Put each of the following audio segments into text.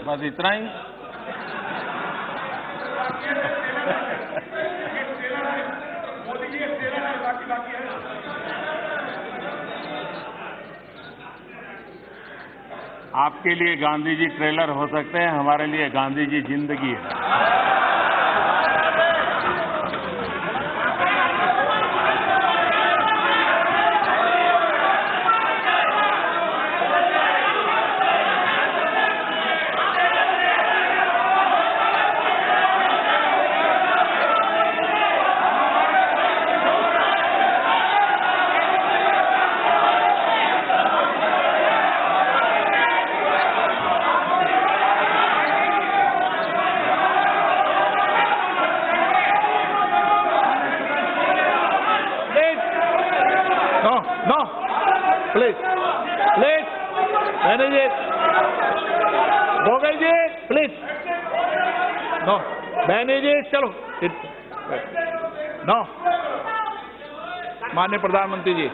बस इतना ही। आपके लिए गांधी जी ट्रेलर हो सकते हैं, हमारे लिए गांधी जी जिंदगी है। No, please, manage it. Gogal ji, please. No, manage it. चलो. No, माननीय प्रधानमंत्री जी.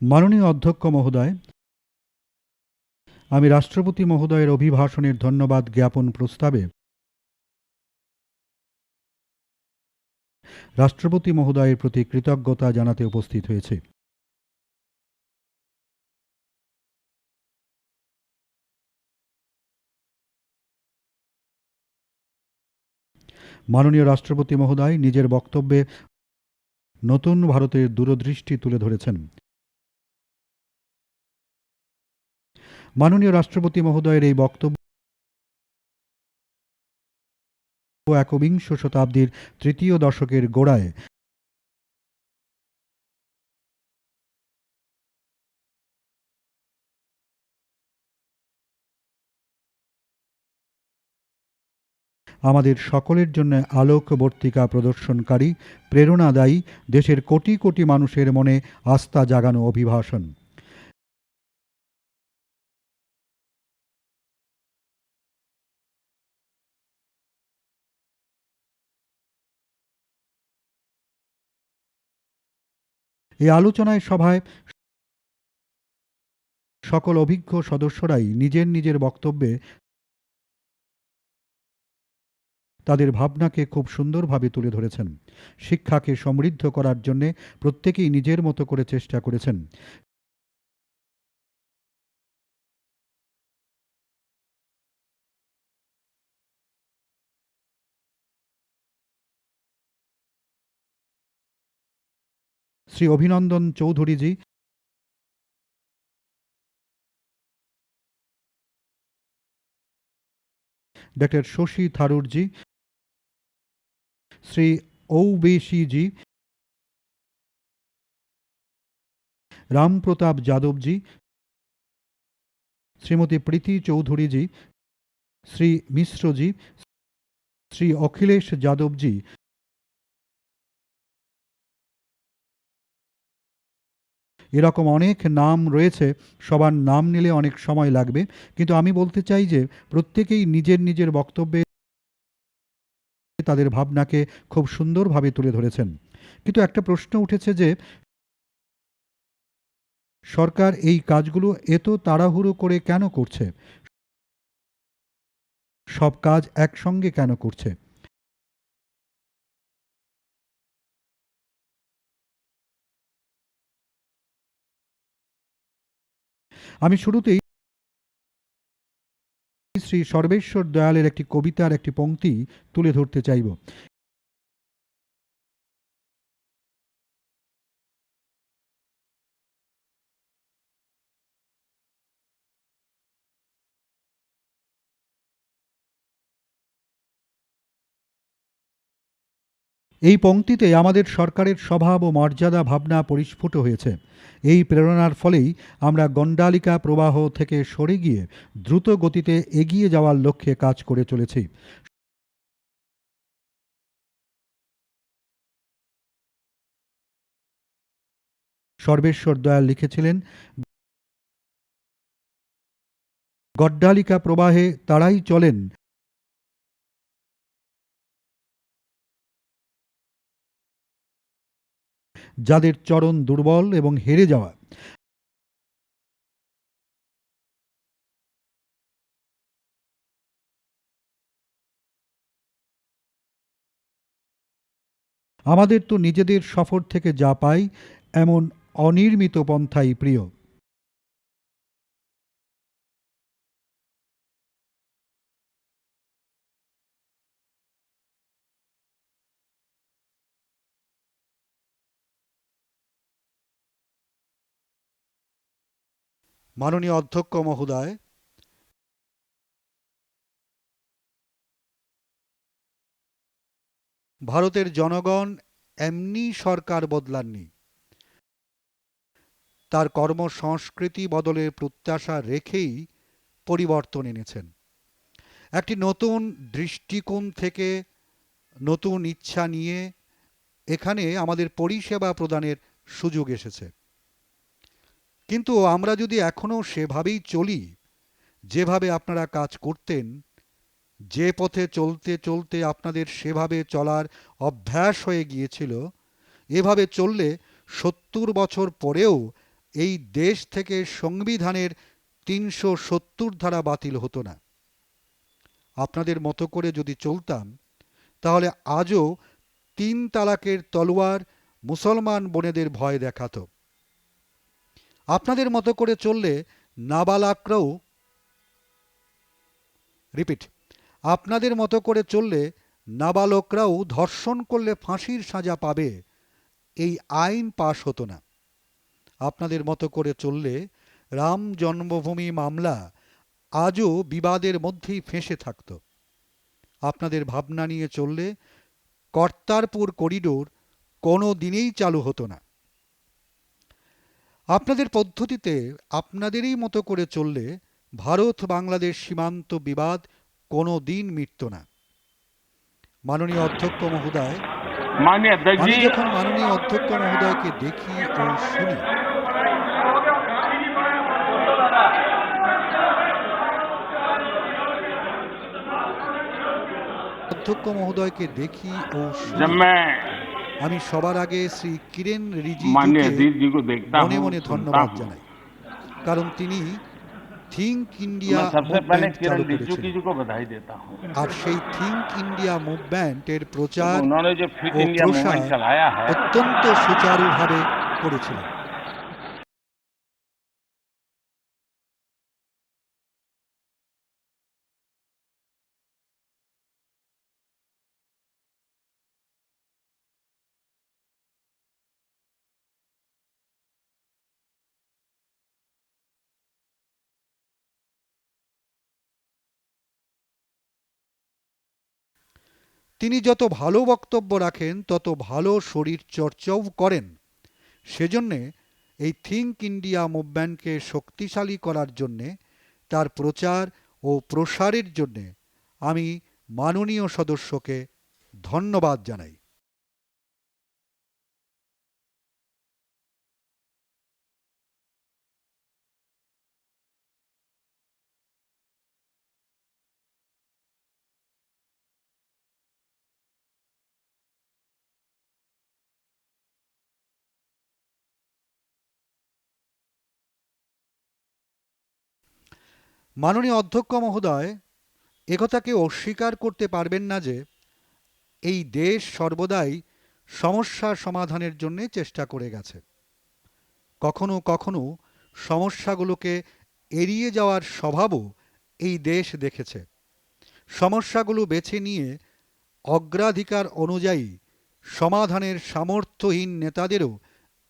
মাননীয় অধ্যক্ষ মহোদয়, আমি রাষ্ট্রপতি মহোদয়ের অভিভাষণের ধন্যবাদ জ্ঞাপন প্রস্তাবে রাষ্ট্রপতি মহোদয়ের প্রতি কৃতজ্ঞতা জানাতে উপস্থিত হয়েছি। মাননীয় রাষ্ট্রপতি মহোদয় নিজের বক্তব্যে নতুন ভারতের দূরদৃষ্টি তুলে ধরেছেন। মাননীয় রাষ্ট্রপতি মহোদয়ের এই বক্তব্য একবিংশ শতাব্দীর তৃতীয় দশকের গোড়ায় আমাদের সকলের জন্য আলোকবর্তিকা প্রদর্শনকারী, প্রেরণাদায়ী, দেশের কোটি কোটি মানুষের মনে আস্থা জাগানো অভিভাষণ। এই আলোচনায় সভায় সকল অভিজ্ঞ সদস্যরাই নিজের নিজের বক্তব্যে তাদের ভাবনাকে খুব সুন্দরভাবে তুলে ধরেছেন। শিক্ষাকে সমৃদ্ধ করার জন্য প্রত্যেকেই নিজের মতো করে চেষ্টা করেছেন। শ্রী অভিনন্দন চৌধুরীজি, ডক্টর শশী থারুরজি, শ্রী ঔবেশীজি, রামপ্রতাপ যাদবজি, শ্রীমতী প্রীতি চৌধুরীজি, শ্রী মিশ্রজি, শ্রী অখিলেশ যাদবজি, এরকম অনেক নাম রয়েছে, সবার নাম নিলে অনেক সময় লাগবে, কিন্তু আমি বলতে চাই যে প্রত্যেকেই নিজের নিজের বক্তব্যে তাদের ভাবনাকে খুব সুন্দরভাবে তুলে ধরেছেন। কিন্তু একটা প্রশ্ন উঠেছে যে সরকার এই কাজগুলো এত তাড়াহুড়ো করে কেন করছে, সব কাজ একসঙ্গে কেন করছে? আমি শুরুতেই শ্রী সর্বেশ্বর দয়ালের একটি কবিতার একটি পংক্তি তুলে ধরতে চাইব। এই পংক্তিতে আমাদের সরকারের স্বভাব ও মর্যাদা ভাবনা পরিস্ফুট হয়েছে। এই প্রেরণার ফলেই আমরা গণ্ডালিকা প্রবাহ থেকে সরে গিয়ে দ্রুত গতিতে এগিয়ে যাওয়ার লক্ষ্যে কাজ করে চলেছি। সর্বেশ্বর দয়াল লিখেছিলেন, গড্ডালিকা প্রবাহে তারাই চলেন যাদের চরণ দুর্বল এবং হেরে যাওয়া। আমাদের তো নিজেদের সফর থেকে যা পাই এমন অনির্মিত পন্থাই প্রিয়। মাননীয় অধ্যক্ষ মহোদয়, ভারতের জনগণ এমনি সরকার বদলাননি, তার কর্মসংস্কৃতি বদলের প্রত্যাশা রেখেই পরিবর্তন এনেছেন। একটি নতুন দৃষ্টিকোণ থেকে নতুন ইচ্ছা নিয়ে এখানে আমাদের পরিষেবা প্রদানের সুযোগ এসেছে। কিন্তু আমরা যদি এখনও সেভাবেই চলি, যেভাবে আপনারা কাজ করতেন, যে পথে চলতে চলতে আপনাদের সেভাবে চলার অভ্যাস হয়ে গিয়েছিল, এভাবে চললে ৭০ বছর পরেও এই দেশ থেকে সংবিধানের ৩৭০ ধারা বাতিল হতো না। আপনাদের মতো করে যদি চলতাম, তাহলে আজও ৩ তালাকের তলোয়ার মুসলমান বোনেদের ভয় দেখাতো। আপনাদের মতো করে চললে নাবালকরাও আপনাদের মতো করে চললে নাবালকরাও ধর্ষণ করলে ফাঁসির সাজা পাবে, এই আইন পাশ হতো না। আপনাদের মতো করে চললে রাম জন্মভূমি মামলা আজও বিবাদের মধ্যেই ফেঁসে থাকত। আপনাদের ভাবনা নিয়ে চললে কর্তারপুর করিডোর কোনো দিনেই চালু হতো না। আপনাদের পদ্ধতিতে আপনাদেরই মতো করে চললে ভারত বাংলাদেশ সীমান্ত বিবাদ কোনো দিন মিটত না। মাননীয় অধ্যক্ষ মহোদয়, माननीय अध्यक्ष আমি जी, যখন মাননীয় অধ্যক্ষ মহোদয়কে দেখি ও শুনি, অধ্যক্ষ মহোদয়কে দেখি ও जब শুনি, मैं আমি সবার আগে শ্রী কিরেন माननीय রিজিজুকে अजीत जी को देखता মনে हूँ, মনে सुनता ধন্যবাদ हूँ, জানাই, কারণ তিনি থিঙ্ক तो ইন্ডিয়া मैं सबसे पहले মুভমেন্ট किरण চালু रिजिजू করেছিলেন। जी को बधाई देता हूँ, আর সেই থিঙ্ক ইন্ডিয়া মুভমেন্টের क्योंकि প্রচার उन्होंने जो फिट ও इंडिया मूवमेंट প্রসার चलाया है, অত্যন্ত সুচারুভাবে করেছিলেন। তিনি যত ভালো বক্তব্য রাখেন তত ভালো শরীর চর্চাও করেন। সেজন্যে এই থিঙ্ক ইন্ডিয়া মুভমেন্টকে শক্তিশালী করার জন্যে, তার প্রচার ও প্রসারের জন্যে আমি মাননীয় সদস্যকে ধন্যবাদ জানাই। মাননীয় অধ্যক্ষ মহোদয়, একথা কেউ অস্বীকার করতে পারবেন না যে এই দেশ সর্বদাই সমস্যা সমাধানের জন্য চেষ্টা করে গেছে। কখনো কখনো সমস্যাগুলোকে এড়িয়ে যাওয়ার স্বভাবও এই দেশ দেখেছে। সমস্যাগুলো বেছে নিয়ে অগ্রাধিকার অনুযায়ী সমাধানের সামর্থ্যহীন নেতাদেরও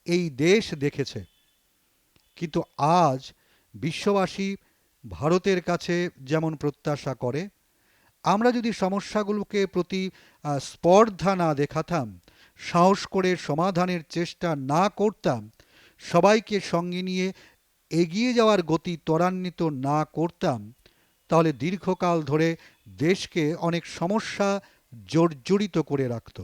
এই দেশ দেখেছে। কিন্তু আজ বিশ্ববাসী ভারতের কাছে যেমন প্রত্যাশা করে, আমরা যদি সমস্যাগুলোকে প্রতি স্পর্ধা না দেখাতাম, সাহস করে সমাধানের চেষ্টা না করতাম, সবাইকে সঙ্গে নিয়ে এগিয়ে যাওয়ার গতি ত্বরান্বিত না করতাম, তাহলে দীর্ঘকাল ধরে দেশকে অনেক সমস্যা জর্জরিত করে রাখত।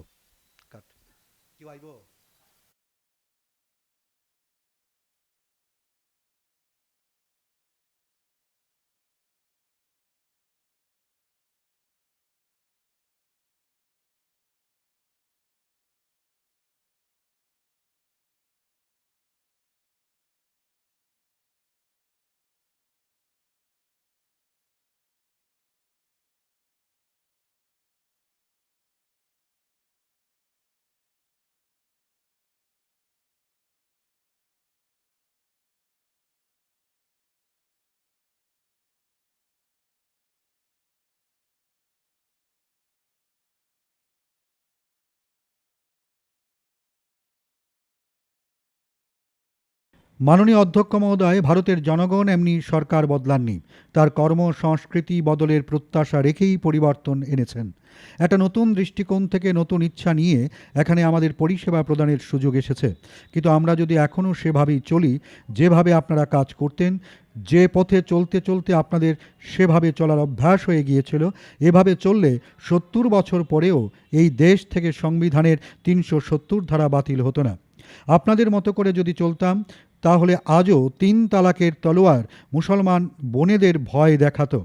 মাননীয় অধ্যক্ষ মহোদয়, ভারতের জনগণ এমনি সরকার বদলাননি, তার কর্ম সংস্কৃতি বদলের প্রত্যাশা রেখেই পরিবর্তন এনেছেন। একটা নতুন দৃষ্টিকোণ থেকে নতুন ইচ্ছা নিয়ে এখানে আমাদের পরিষেবা প্রদানের সুযোগ এসেছে। কিন্তু আমরা যদি এখনও সেভাবেই চলি, যেভাবে আপনারা কাজ করতেন, যে পথে চলতে চলতে আপনাদের সেভাবে চলার অভ্যাস হয়ে গিয়েছিল, এভাবে চললে 70 বছর পরেও এই দেশ থেকে সংবিধানের 370 ধারা বাতিল হতো না। আপনাদের মতো করে যদি চলতাম, তাহলে আজও 3 তালাকের তলোয়ার মুসলমান বোনেদের ভয় দেখাতো।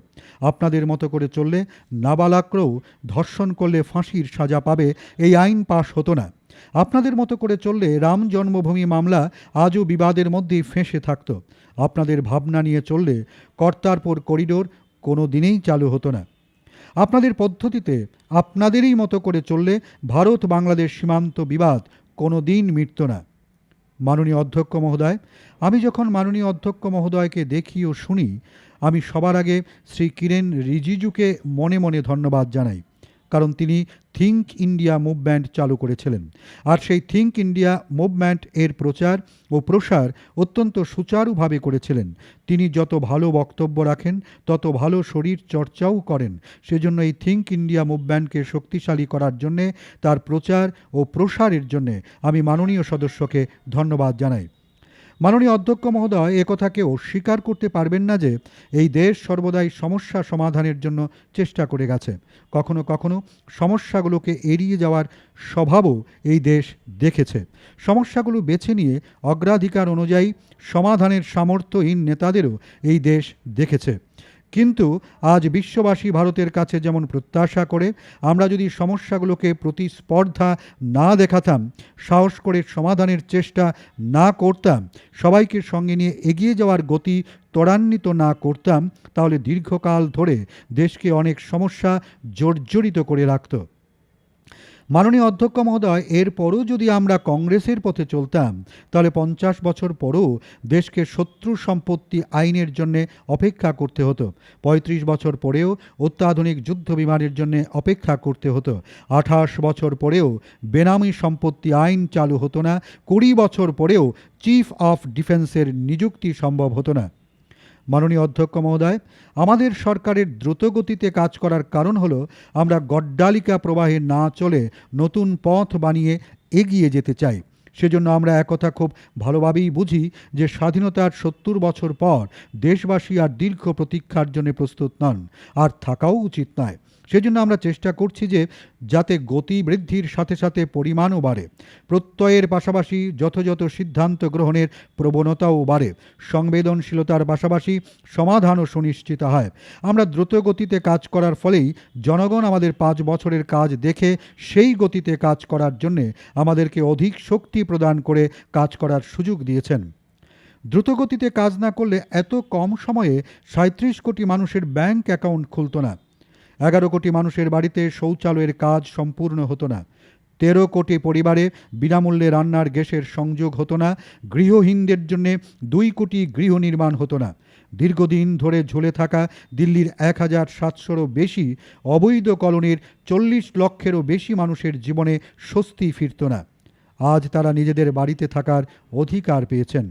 আপনাদের মতো করে চললে নাবালকরাও ধর্ষণ করলে ফাঁসির সাজা পাবে, এই আইন পাশ হতো না। আপনাদের মতো করে চললে রাম জন্মভূমি মামলা আজও বিবাদের মধ্যেই ফেঁসে থাকতো। আপনাদের ভাবনা নিয়ে চললে কর্তারপুর করিডোর কোনো দিনেই চালু হতো না। আপনাদের পদ্ধতিতে আপনাদেরই মতো করে চললে ভারত বাংলাদেশ সীমান্ত বিবাদ কোনো দিন মিটত না। মাননীয় অধ্যক্ষ মহোদয়, আমি যখন মাননীয় অধ্যক্ষ মহোদয়কে দেখি ও শুনি, আমি সবার আগে শ্রী কিরেন রিজিজুকে মনে মনে ধন্যবাদ জানাই, কারণ তিনি থিঙ্ক ইন্ডিয়া মুভমেন্ট চালু করেছিলেন। আর সেই থিঙ্ক ইন্ডিয়া মুভমেন্ট এর প্রচার ও প্রসার অত্যন্ত সুচারুভাবে করেছিলেন। তিনি যত ভালো বক্তব্য রাখেন, তত ভালো শরীর চর্চাও করেন। সেজন্য এই থিঙ্ক ইন্ডিয়া মুভমেন্টকে শক্তিশালী করার জন্যে, তার প্রচার ও প্রসারের জন্যে আমি মাননীয় সদস্যকে ধন্যবাদ জানাই। মাননীয় অধ্যক্ষ মহোদয়, একথা কেউ স্বীকার করতে পারবেন না যে এই দেশ সর্বদাই সমস্যা সমাধানের জন্য চেষ্টা করে গেছে। কখনো কখনো সমস্যাগুলোকে এড়িয়ে যাওয়ার স্বভাবও এই দেশ দেখেছে। সমস্যাগুলো বেছে নিয়ে অগ্রাধিকার অনুযায়ী সমাধানের সামর্থ্যহীন নেতাদেরও এই দেশ দেখেছে। কিন্তু আজ বিশ্ববাসী ভারতের কাছে যেমন প্রত্যাশা করে, আমরা যদি সমস্যাগুলোকে প্রতিস্পর্ধা না দেখাতাম, সাহস করে সমাধানের চেষ্টা না করতাম, সবাইকে সঙ্গে নিয়ে এগিয়ে যাওয়ার গতি ত্বরান্বিত না করতাম, তাহলে দীর্ঘকাল ধরে দেশকে অনেক সমস্যা জর্জরিত করে রাখত। মাননীয় অধ্যক্ষ মহোদয়, এরপরও যদি আমরা কংগ্রেসের পথে চলতাম, তাহলে 50 বছর পরও দেশকে শত্রু সম্পত্তি আইনের জন্যে অপেক্ষা করতে হতো। 35 বছর পরেও অত্যাধুনিক যুদ্ধ বিমানের জন্যে অপেক্ষা করতে হতো। 28 বছর পরেও বেনামি সম্পত্তি আইন চালু হতো না। 20 বছর পরেও চিফ অফ ডিফেন্সের নিযুক্তি সম্ভব হতো না। মাননীয় অধ্যক্ষ মহোদয়, আমাদের সরকারের দ্রুতগতিতে কাজ করার কারণ হলো আমরা গড্ডালিকা প্রবাহে না চলে নতুন পথ বানিয়ে এগিয়ে যেতে চাই। সেজন্য আমরা একথা খুব ভালোভাবেই বুঝি যে স্বাধীনতার 70 বছর পর দেশবাসী আর দীর্ঘ প্রতীক্ষার জন্য প্রস্তুত নন, আর থাকাও উচিত নয়। সেজন্য আমরা চেষ্টা করছি যে যাতে গতি বৃদ্ধির সাথে সাথে পরিমাণও বাড়ে, প্রত্যয়ের পাশাপাশি যথাযথ সিদ্ধান্ত গ্রহণের প্রবণতাও বাড়ে, সংবেদনশীলতার পাশাপাশি সমাধানও সুনিশ্চিত হয়। আমরা দ্রুত গতিতে কাজ করার ফলেই জনগণ আমাদের 5 বছরের কাজ দেখে সেই গতিতে কাজ করার জন্যে আমাদেরকে অধিক শক্তি প্রদান করে কাজ করার সুযোগ দিয়েছেন। দ্রুতগতিতে কাজ না করলে এত কম সময়ে 37 কোটি মানুষের ব্যাংক অ্যাকাউন্ট খুলত না, 11 কোটি মানুষের বাড়িতে শৌচালয়ের কাজ সম্পূর্ণ হতো না, 13 কোটি পরিবারে বিনামূল্যে রান্নার গ্যাসের সংযোগ হতো না, গৃহহীনদের জন্য 2 কোটি গৃহ নির্মাণ হতো না, দীর্ঘদিন ধরে ঝুলে থাকা দিল্লির 1700-ও বেশি অবৈধ কলোনির 40 লক্ষেরও বেশি মানুষের জীবনে স্বস্তি ফিরত না। আজ তারা নিজেদের বাড়িতে থাকার অধিকার পেয়েছেন।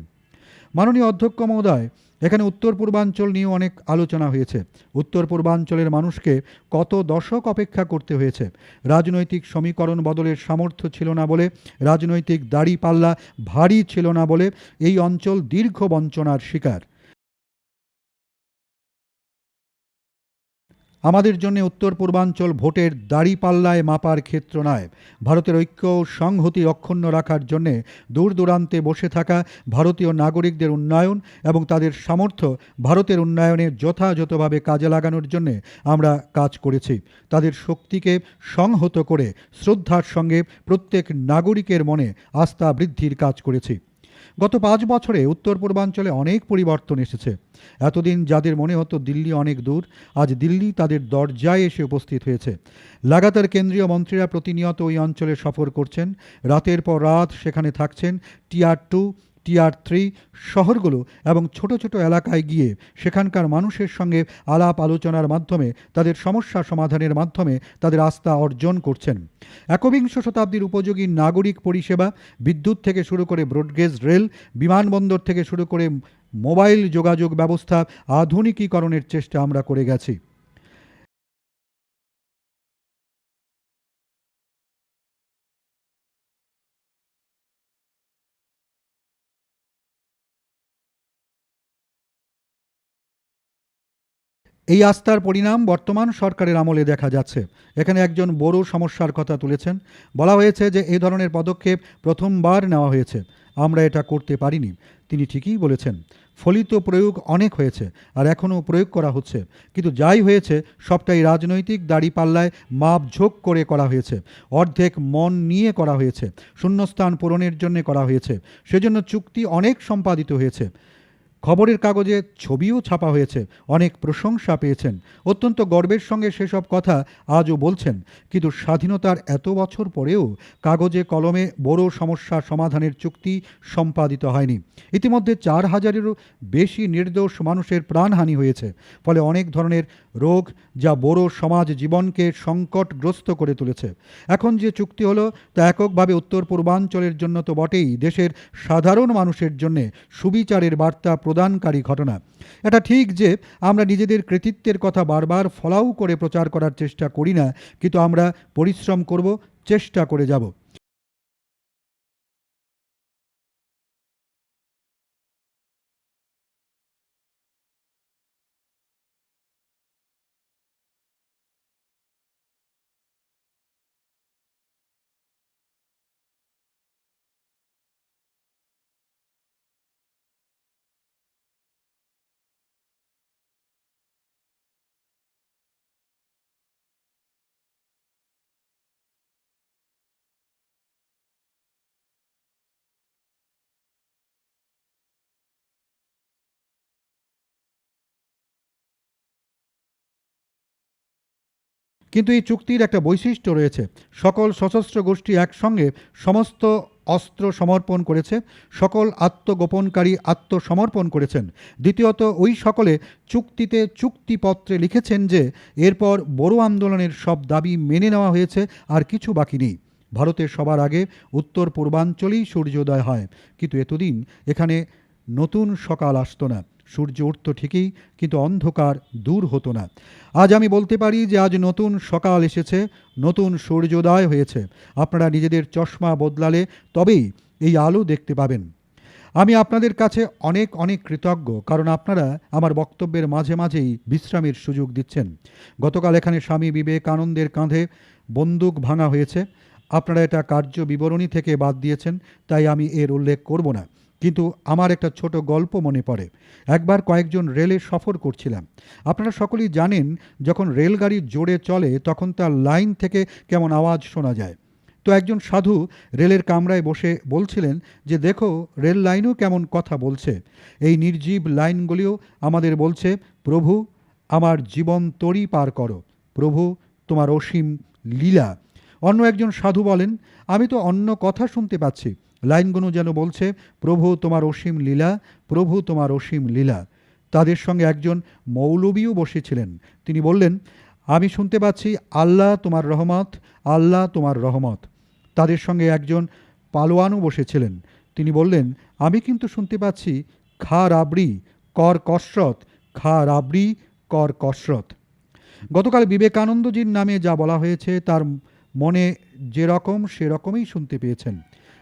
মাননীয় অধ্যক্ষ মহোদয়, এখানে উত্তর পূর্বাঞ্চল নিয়ে অনেক আলোচনা হয়েছে। উত্তর পূর্বাঞ্চলের মানুষকে কত দশক অপেক্ষা করতে হয়েছে। রাজনৈতিক সমীকরণ বদলের সামর্থ্য ছিল না বলে, রাজনৈতিক দাড়িপাল্লা ভারী ছিল না বলে এই অঞ্চল দীর্ঘ বঞ্চনার শিকার। আমাদের জন্য উত্তর পূর্বাঞ্চল ভোটের দাড়িপাল্লায় মাপার ক্ষেত্র নয়। ভারতের ঐক্য ও সংহতি অক্ষুণ্ণ রাখার জন্যে দূর দূরান্তে বসে থাকা ভারতীয় নাগরিকদের উন্নয়ন এবং তাদের সামর্থ্য ভারতের উন্নয়নে যথাযথভাবে কাজে লাগানোর জন্যে আমরা কাজ করেছি। তাদের শক্তিকে সংহত করে শ্রদ্ধার সঙ্গে প্রত্যেক নাগরিকের মনে আস্থা বৃদ্ধির কাজ করেছি। গত 5 বছরে উত্তর পূর্বাঞ্চলে অনেক পরিবর্তন এসেছে। এতদিন যাদের মনে হতো দিল্লি অনেক দূর, আজ দিল্লি তাদের দরজায় এসে উপস্থিত হয়েছে। লাগাতার কেন্দ্রীয় মন্ত্রীরা প্রতিনিয়ত ওই অঞ্চলে সফর করছেন, রাতের পর রাত সেখানে থাকছেন। টিয়ার 2 টিয়ার 3 শহরগুলো এবং ছোট ছোট এলাকায় গিয়ে সেখানকার মানুষের সঙ্গে আলাপ আলোচনার মাধ্যমে তাদের সমস্যা সমাধানের মাধ্যমে তাদের আস্থা অর্জন করছেন। একবিংশ শতাব্দীর উপযোগী নাগরিক পরিষেবা, বিদ্যুৎ থেকে শুরু করে ব্রডগেজ রেল, বিমানবন্দর থেকে শুরু করে মোবাইল যোগাযোগ ব্যবস্থা আধুনিকীকরণের চেষ্টা আমরা করে গেছি। এই আস্থার পরিণাম বর্তমান সরকারের আমলে দেখা যাচ্ছে। এখানে একজন বড় সমস্যার কথা তুলেছেন। বলা হয়েছে যে এই ধরনের পদক্ষেপ প্রথমবার নেওয়া হয়েছে, আমরা এটা করতে পারিনি। তিনি ঠিকই বলেছেন। ফলিত প্রয়োগ অনেক হয়েছে আর এখনও প্রয়োগ করা হচ্ছে, কিন্তু যাই হয়েছে সবটাই রাজনৈতিক দাড়িপাল্লায় মাপঝোঁক করে করা হয়েছে, অর্ধেক মন নিয়ে করা হয়েছে, শূন্যস্থান পূরণের জন্য করা হয়েছে। সেজন্য চুক্তি অনেক সম্পাদিত হয়েছে, খবরের কাগজে ছবিও ছাপা হয়েছে, অনেক প্রশংসা পেয়েছেন, অত্যন্ত গর্বের সঙ্গে সেসব কথা আজও বলছেন। কিন্তু স্বাধীনতার এত বছর পরেও কাগজে কলমে বড় সমস্যা সমাধানের চুক্তি সম্পাদিত হয়নি। ইতিমধ্যে 4000-এরও বেশি নির্দোষ মানুষের প্রাণহানি হয়েছে, ফলে অনেক ধরনের রোগ যা বড় সমাজ জীবনকে সংকটগ্রস্ত করে তুলেছে। এখন যে চুক্তি হলো তা এককভাবে উত্তর পূর্বাঞ্চলের জন্য তো বটেই, দেশের সাধারণ মানুষের জন্য সুবিচারের বার্তা প্রদানকারী ঘটনা। এটা ঠিক যে আমরা নিজেদের কৃতিত্বের কথা বারবার ফলাও করে প্রচার করার চেষ্টা করি না, কিন্তু আমরা পরিশ্রম করব, চেষ্টা করে যাব। কিন্তু এই চুক্তির একটা বৈশিষ্ট্য রয়েছে। সকল সশস্ত্র গোষ্ঠী একসঙ্গে সমস্ত অস্ত্র সমর্পণ করেছে, সকল আত্মগোপনকারী আত্মসমর্পণ করেছেন। দ্বিতীয়ত, ওই সকলে চুক্তিতে চুক্তিপত্রে লিখেছেন যে এরপর বড় আন্দোলনের সব দাবি মেনে নেওয়া হয়েছে, আর কিছু বাকি নেই। ভারতের সবার আগে উত্তর পূর্বাঞ্চলেই সূর্যোদয় হয়, কিন্তু এতদিন এখানে নতুন সকাল আসতো না। সূর্য উঠত ঠিকই, কিন্তু অন্ধকার দূর হতো না। আজ আমি বলতে পারি যে আজ নতুন সকাল এসেছে, নতুন সূর্যোদয় হয়েছে। আপনারা নিজেদের চশমা বদলালে তবেই এই আলো দেখতে পাবেন। আমি আপনাদের কাছে অনেক অনেক কৃতজ্ঞ, কারণ আপনারা আমার বক্তব্যের মাঝে মাঝেই বিশ্রামের সুযোগ দিচ্ছেন। গতকাল এখানে স্বামী বিবেকানন্দের কাঁধে বন্দুক ভাঙা হয়েছে। আপনারা এটা কার্য বিবরণী থেকে বাদ দিয়েছেন, তাই আমি এর উল্লেখ করব না। কিন্তু আমার একটা ছোট গল্প মনে পড়ে। একবার কয়েকজন রেলে সফর করছিলাম। আপনারা সকলেই জানেন, যখন রেলগাড়ি জোরে চলে তখন তার লাইন থেকে কেমন আওয়াজ শোনা যায়। তো একজন সাধু রেলের কামরায় বসে বলছিলেন যে দেখো, রেল লাইনও কেমন কথা বলছে। এই নির্জীব লাইনগুলিও আমাদের বলছে, প্রভু আমার জীবন তরি পার করো, প্রভু তোমার অসীম লীলা। অন্য একজন সাধু বলেন, আমি তো অন্য কথা শুনতে পাচ্ছি। লাইনগুলো যেন বলছে, প্রভু তোমার অসীম লীলা, প্রভু তোমার অসীম লীলা। তাদের সঙ্গে একজন মৌলবীও বসেছিলেন। তিনি বললেন, আমি শুনতে পাচ্ছি আল্লাহ তোমার রহমত, আল্লাহ তোমার রহমত। তাদের সঙ্গে একজন পালোয়ানও বসেছিলেন। তিনি বললেন, আমি কিন্তু শুনতে পাচ্ছি খা রাবড়ি কর কসরত, খা রাবড়ি কর কসরত। গতকাল বিবেকানন্দজির নামে যা বলা হয়েছে তার মনে যেরকম সেরকমই শুনতে পেয়েছেন।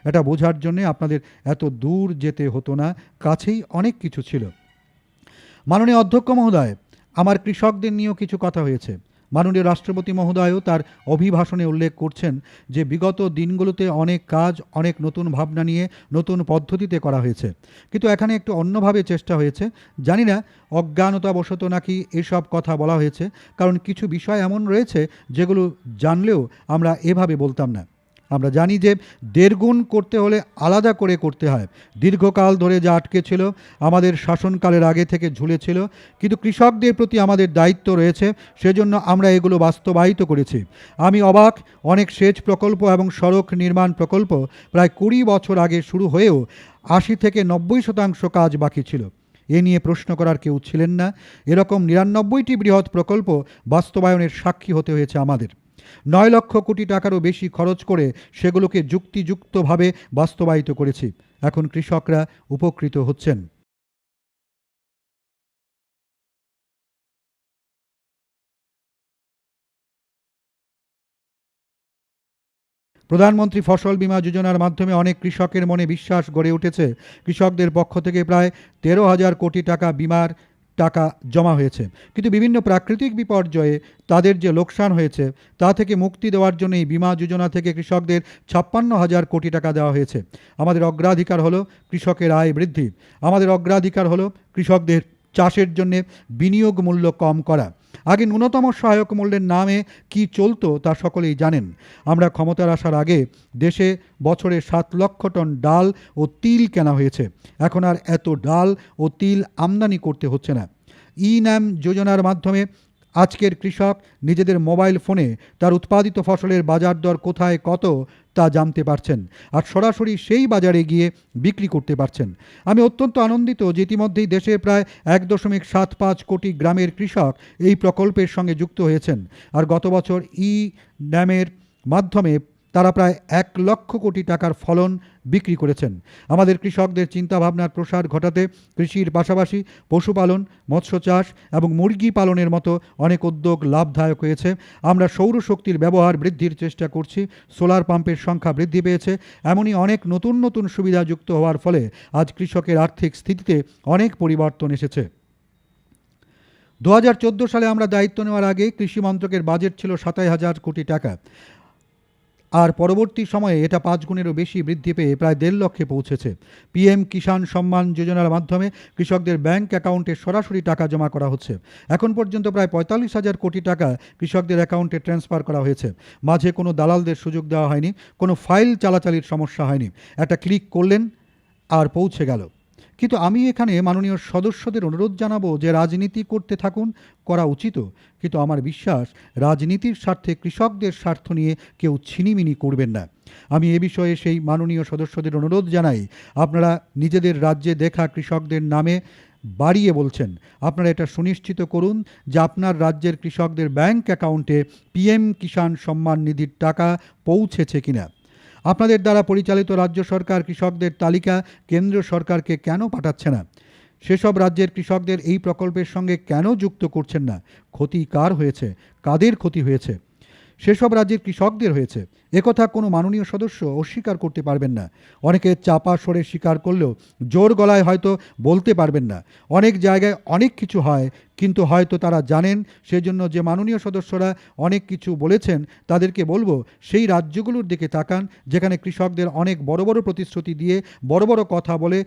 এটা বোঝার জন্যে আপনাদের এত দূর যেতে হতো না, কাছেই অনেক কিছু ছিল। মাননীয় অধ্যক্ষ মহোদয়, আমার কৃষকদের নিয়েও কিছু কথা হয়েছে। মাননীয় রাষ্ট্রপতি মহোদয়ও তার অভিভাষণে উল্লেখ করছেন যে বিগত দিনগুলোতে অনেক কাজ অনেক নতুন ভাবনা নিয়ে নতুন পদ্ধতিতে করা হয়েছে, কিন্তু এখানে একটু অন্যভাবে চেষ্টা হয়েছে। জানি না অজ্ঞানতাবশত নাকি এসব কথা বলা হয়েছে, কারণ কিছু বিষয় এমন রয়েছে যেগুলো জানলেও আমরা এভাবে বলতাম না। আমরা জানি যে দেড়গুণ করতে হলে আলাদা করে করতে হয়। দীর্ঘকাল ধরে যা আটকে ছিল, আমাদের শাসনকালের আগে থেকে ঝুলেছিল, কিন্তু কৃষকদের প্রতি আমাদের দায়িত্ব রয়েছে, সেজন্য আমরা এগুলো বাস্তবায়িত করেছি। আমি অবাক, অনেক সেচ প্রকল্প এবং সড়ক নির্মাণ প্রকল্প প্রায় 20 বছর আগে শুরু হয়েও 80 থেকে 90% কাজ বাকি ছিল। এ নিয়ে প্রশ্ন করার কেউ ছিলেন না। এরকম 99টি বৃহৎ প্রকল্প বাস্তবায়নের সাক্ষী হতে হয়েছে আমাদের। 9 লক্ষ কোটি টাকারও বেশি খরচ করে সেগুলোকে যুক্তিযুক্তভাবে বাস্তবায়িত করেছি। এখন কৃষকরা উপকৃত হচ্ছেন। প্রধানমন্ত্রী ফসল বীমা যোজনার মাধ্যমে অনেক কৃষকের মনে বিশ্বাস গড়ে উঠেছে। কৃষকদের পক্ষ থেকে প্রায় 13,000 কোটি টাকা বিমার টাকা জমা হয়েছে। কিন্তু বিভিন্ন প্রাকৃতিক বিপর্যয়ে তাদের যে লোকসান হয়েছে তা থেকে মুক্তি দেওয়ার জন্য এই বিমা যোজনা থেকে কৃষকদের 56,000 কোটি টাকা দেওয়া হয়েছে। আমাদের অগ্রাধিকার হলো কৃষকের আয় বৃদ্ধি। আমাদের অগ্রাধিকার হলো কৃষকদের চাষের জন্য বিনিয়োগ মূল্য কম করা। আগে ন্যূনতম সহায়ক মূল্যের নামে কি চলতো তা সকলেই জানেন। আমরা ক্ষমতার আসার আগে দেশে বছরে 7 লক্ষ টন ডাল ও তিল কেনা হয়েছে। এখন আর এত ডাল ও তিল আমদানি করতে হচ্ছে না। ই-নাম যোজনার মাধ্যমে আজকের কৃষক নিজেদের মোবাইল ফোনে তার উৎপাদিত ফসলের বাজার দর কোথায় কত তা জানতে পারছেন আর সরাসরি সেই বাজারে গিয়ে বিক্রি করতে পারছেন। আমি অত্যন্ত আনন্দিত যে ইতিমধ্যেই দেশের প্রায় 1.75 কোটি গ্রামের কৃষক এই প্রকল্পের সঙ্গে যুক্ত হয়েছেন। আর গত বছর ই-নামের মাধ্যমে তারা প্রায় 1 লক্ষ কোটি টাকার ফলন বিক্রি করেছেন। আমাদের কৃষকদের চিন্তাভাবনার প্রসার ঘটাতে কৃষির পাশাপাশি পশুপালন, মৎস্য চাষ এবং মুরগি পালনের মতো অনেক উদ্যোগ লাভদায়ক হয়েছে। আমরা সৌরশক্তির ব্যবহার বৃদ্ধির চেষ্টা করছি। সোলার পাম্পের সংখ্যা বৃদ্ধি পেয়েছে। এমনই অনেক নতুন নতুন সুবিধা যুক্ত হওয়ার ফলে আজ কৃষকের আর্থিক স্থিতিতে অনেক পরিবর্তন এসেছে। 2014 সালে আমরা দায়িত্ব নেওয়ার আগে কৃষি মন্ত্রকের বাজেট ছিল 27,000 কোটি টাকা। আর পরবর্তী সময়ে এটা 5 গুণেরও বেশি বৃদ্ধি পেয়ে প্রায় 1.5 লক্ষে পৌঁছেছে। পিএম কিষাণ সম্মান যোজনার মাধ্যমে কৃষকদের ব্যাংক অ্যাকাউন্টে সরাসরি টাকা জমা করা হচ্ছে। এখন পর্যন্ত প্রায় 45,000 কোটি টাকা কৃষকদের অ্যাকাউন্টে ট্রান্সফার করা হয়েছে। মাঝে কোনো দালালদের সুযোগ দেওয়া হয়নি, কোনো ফাইল চালাচালির সমস্যা হয়নি। একটা ক্লিক করলেন আর পৌঁছে গেল। কিন্তু আমি এখানে মাননীয় সদস্যদের অনুরোধ জানাবো যে রাজনীতি করতে থাকুন, করা উচিত। কিন্তু আমার বিশ্বাস রাজনীতির স্বার্থে কৃষকদের স্বার্থ নিয়ে কেউ ছিনিমিনি করবেন না। আমি এ বিষয়ে সেই মাননীয় সদস্যদের অনুরোধ জানাই, আপনারা নিজেদের রাজ্যে দেখা কৃষকদের নামে বাড়িয়ে বলছেন। আপনারা এটা সুনিশ্চিত করুন যে আপনার রাজ্যের কৃষকদের ব্যাংক অ্যাকাউন্টে পিএম কিষাণ সম্মান নিধির টাকা পৌঁছেছে কিনা। আপনাদের দ্বারা পরিচালিত রাজ্য সরকার কৃষকদের তালিকা কেন্দ্র সরকারকে কেন পাঠাচ্ছে না? সেসব রাজ্যের কৃষকদের এই প্রকল্পের সঙ্গে কেন যুক্ত করছেন না? ক্ষতি কার হয়েছে? কাদের ক্ষতি হয়েছে? সেসব রাজ্যের কৃষকদের হয়েছে। একথা কোনো মাননীয় সদস্য অস্বীকার করতে পারবেন না। অনেকে চাপা স্বরে স্বীকার করলেও জোর গলায় হয়তো বলতে পারবেন না। অনেক জায়গায় অনেক কিছু হয়, কিন্তু হয়তো তারা জানেন। সেজন্য যে মাননীয় সদস্যরা অনেক কিছু বলেছেন তাদেরকে বলবো, সেই রাজ্যগুলোর দিকে তাকান যেখানে কৃষকদের অনেক বড় বড় প্রতিশ্রুতি দিয়ে বড় বড় কথা বলে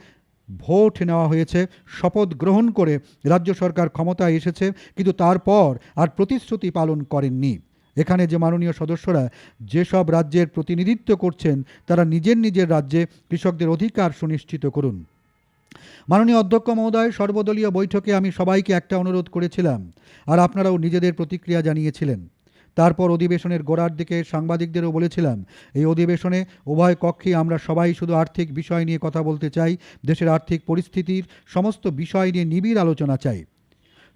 ভোট নেওয়া হয়েছে, শপথ গ্রহণ করে রাজ্য সরকার ক্ষমতায় এসেছে, কিন্তু তারপর আর প্রতিশ্রুতি পালন করেননি। এখানে যে মাননীয় সদস্যরা যেসব রাজ্যের প্রতিনিধিত্ব করছেন তারা নিজের নিজের রাজ্যে কৃষকদের অধিকার সুনিশ্চিত করুন। মাননীয় অধ্যক্ষ মহোদয়, সর্বদলীয় বৈঠকে আমি সবাইকে একটা অনুরোধ করেছিলাম আর আপনারাও নিজেদের প্রতিক্রিয়া জানিয়েছিলেন। তারপর অধিবেশনের গোড়ার দিকে সাংবাদিকদেরও বলেছিলাম, এই অধিবেশনে উভয় কক্ষেই আমরা সবাই শুধু আর্থিক বিষয় নিয়ে কথা বলতে চাই। দেশের আর্থিক পরিস্থিতির সমস্ত বিষয় নিয়ে নিবিড় আলোচনা চাই।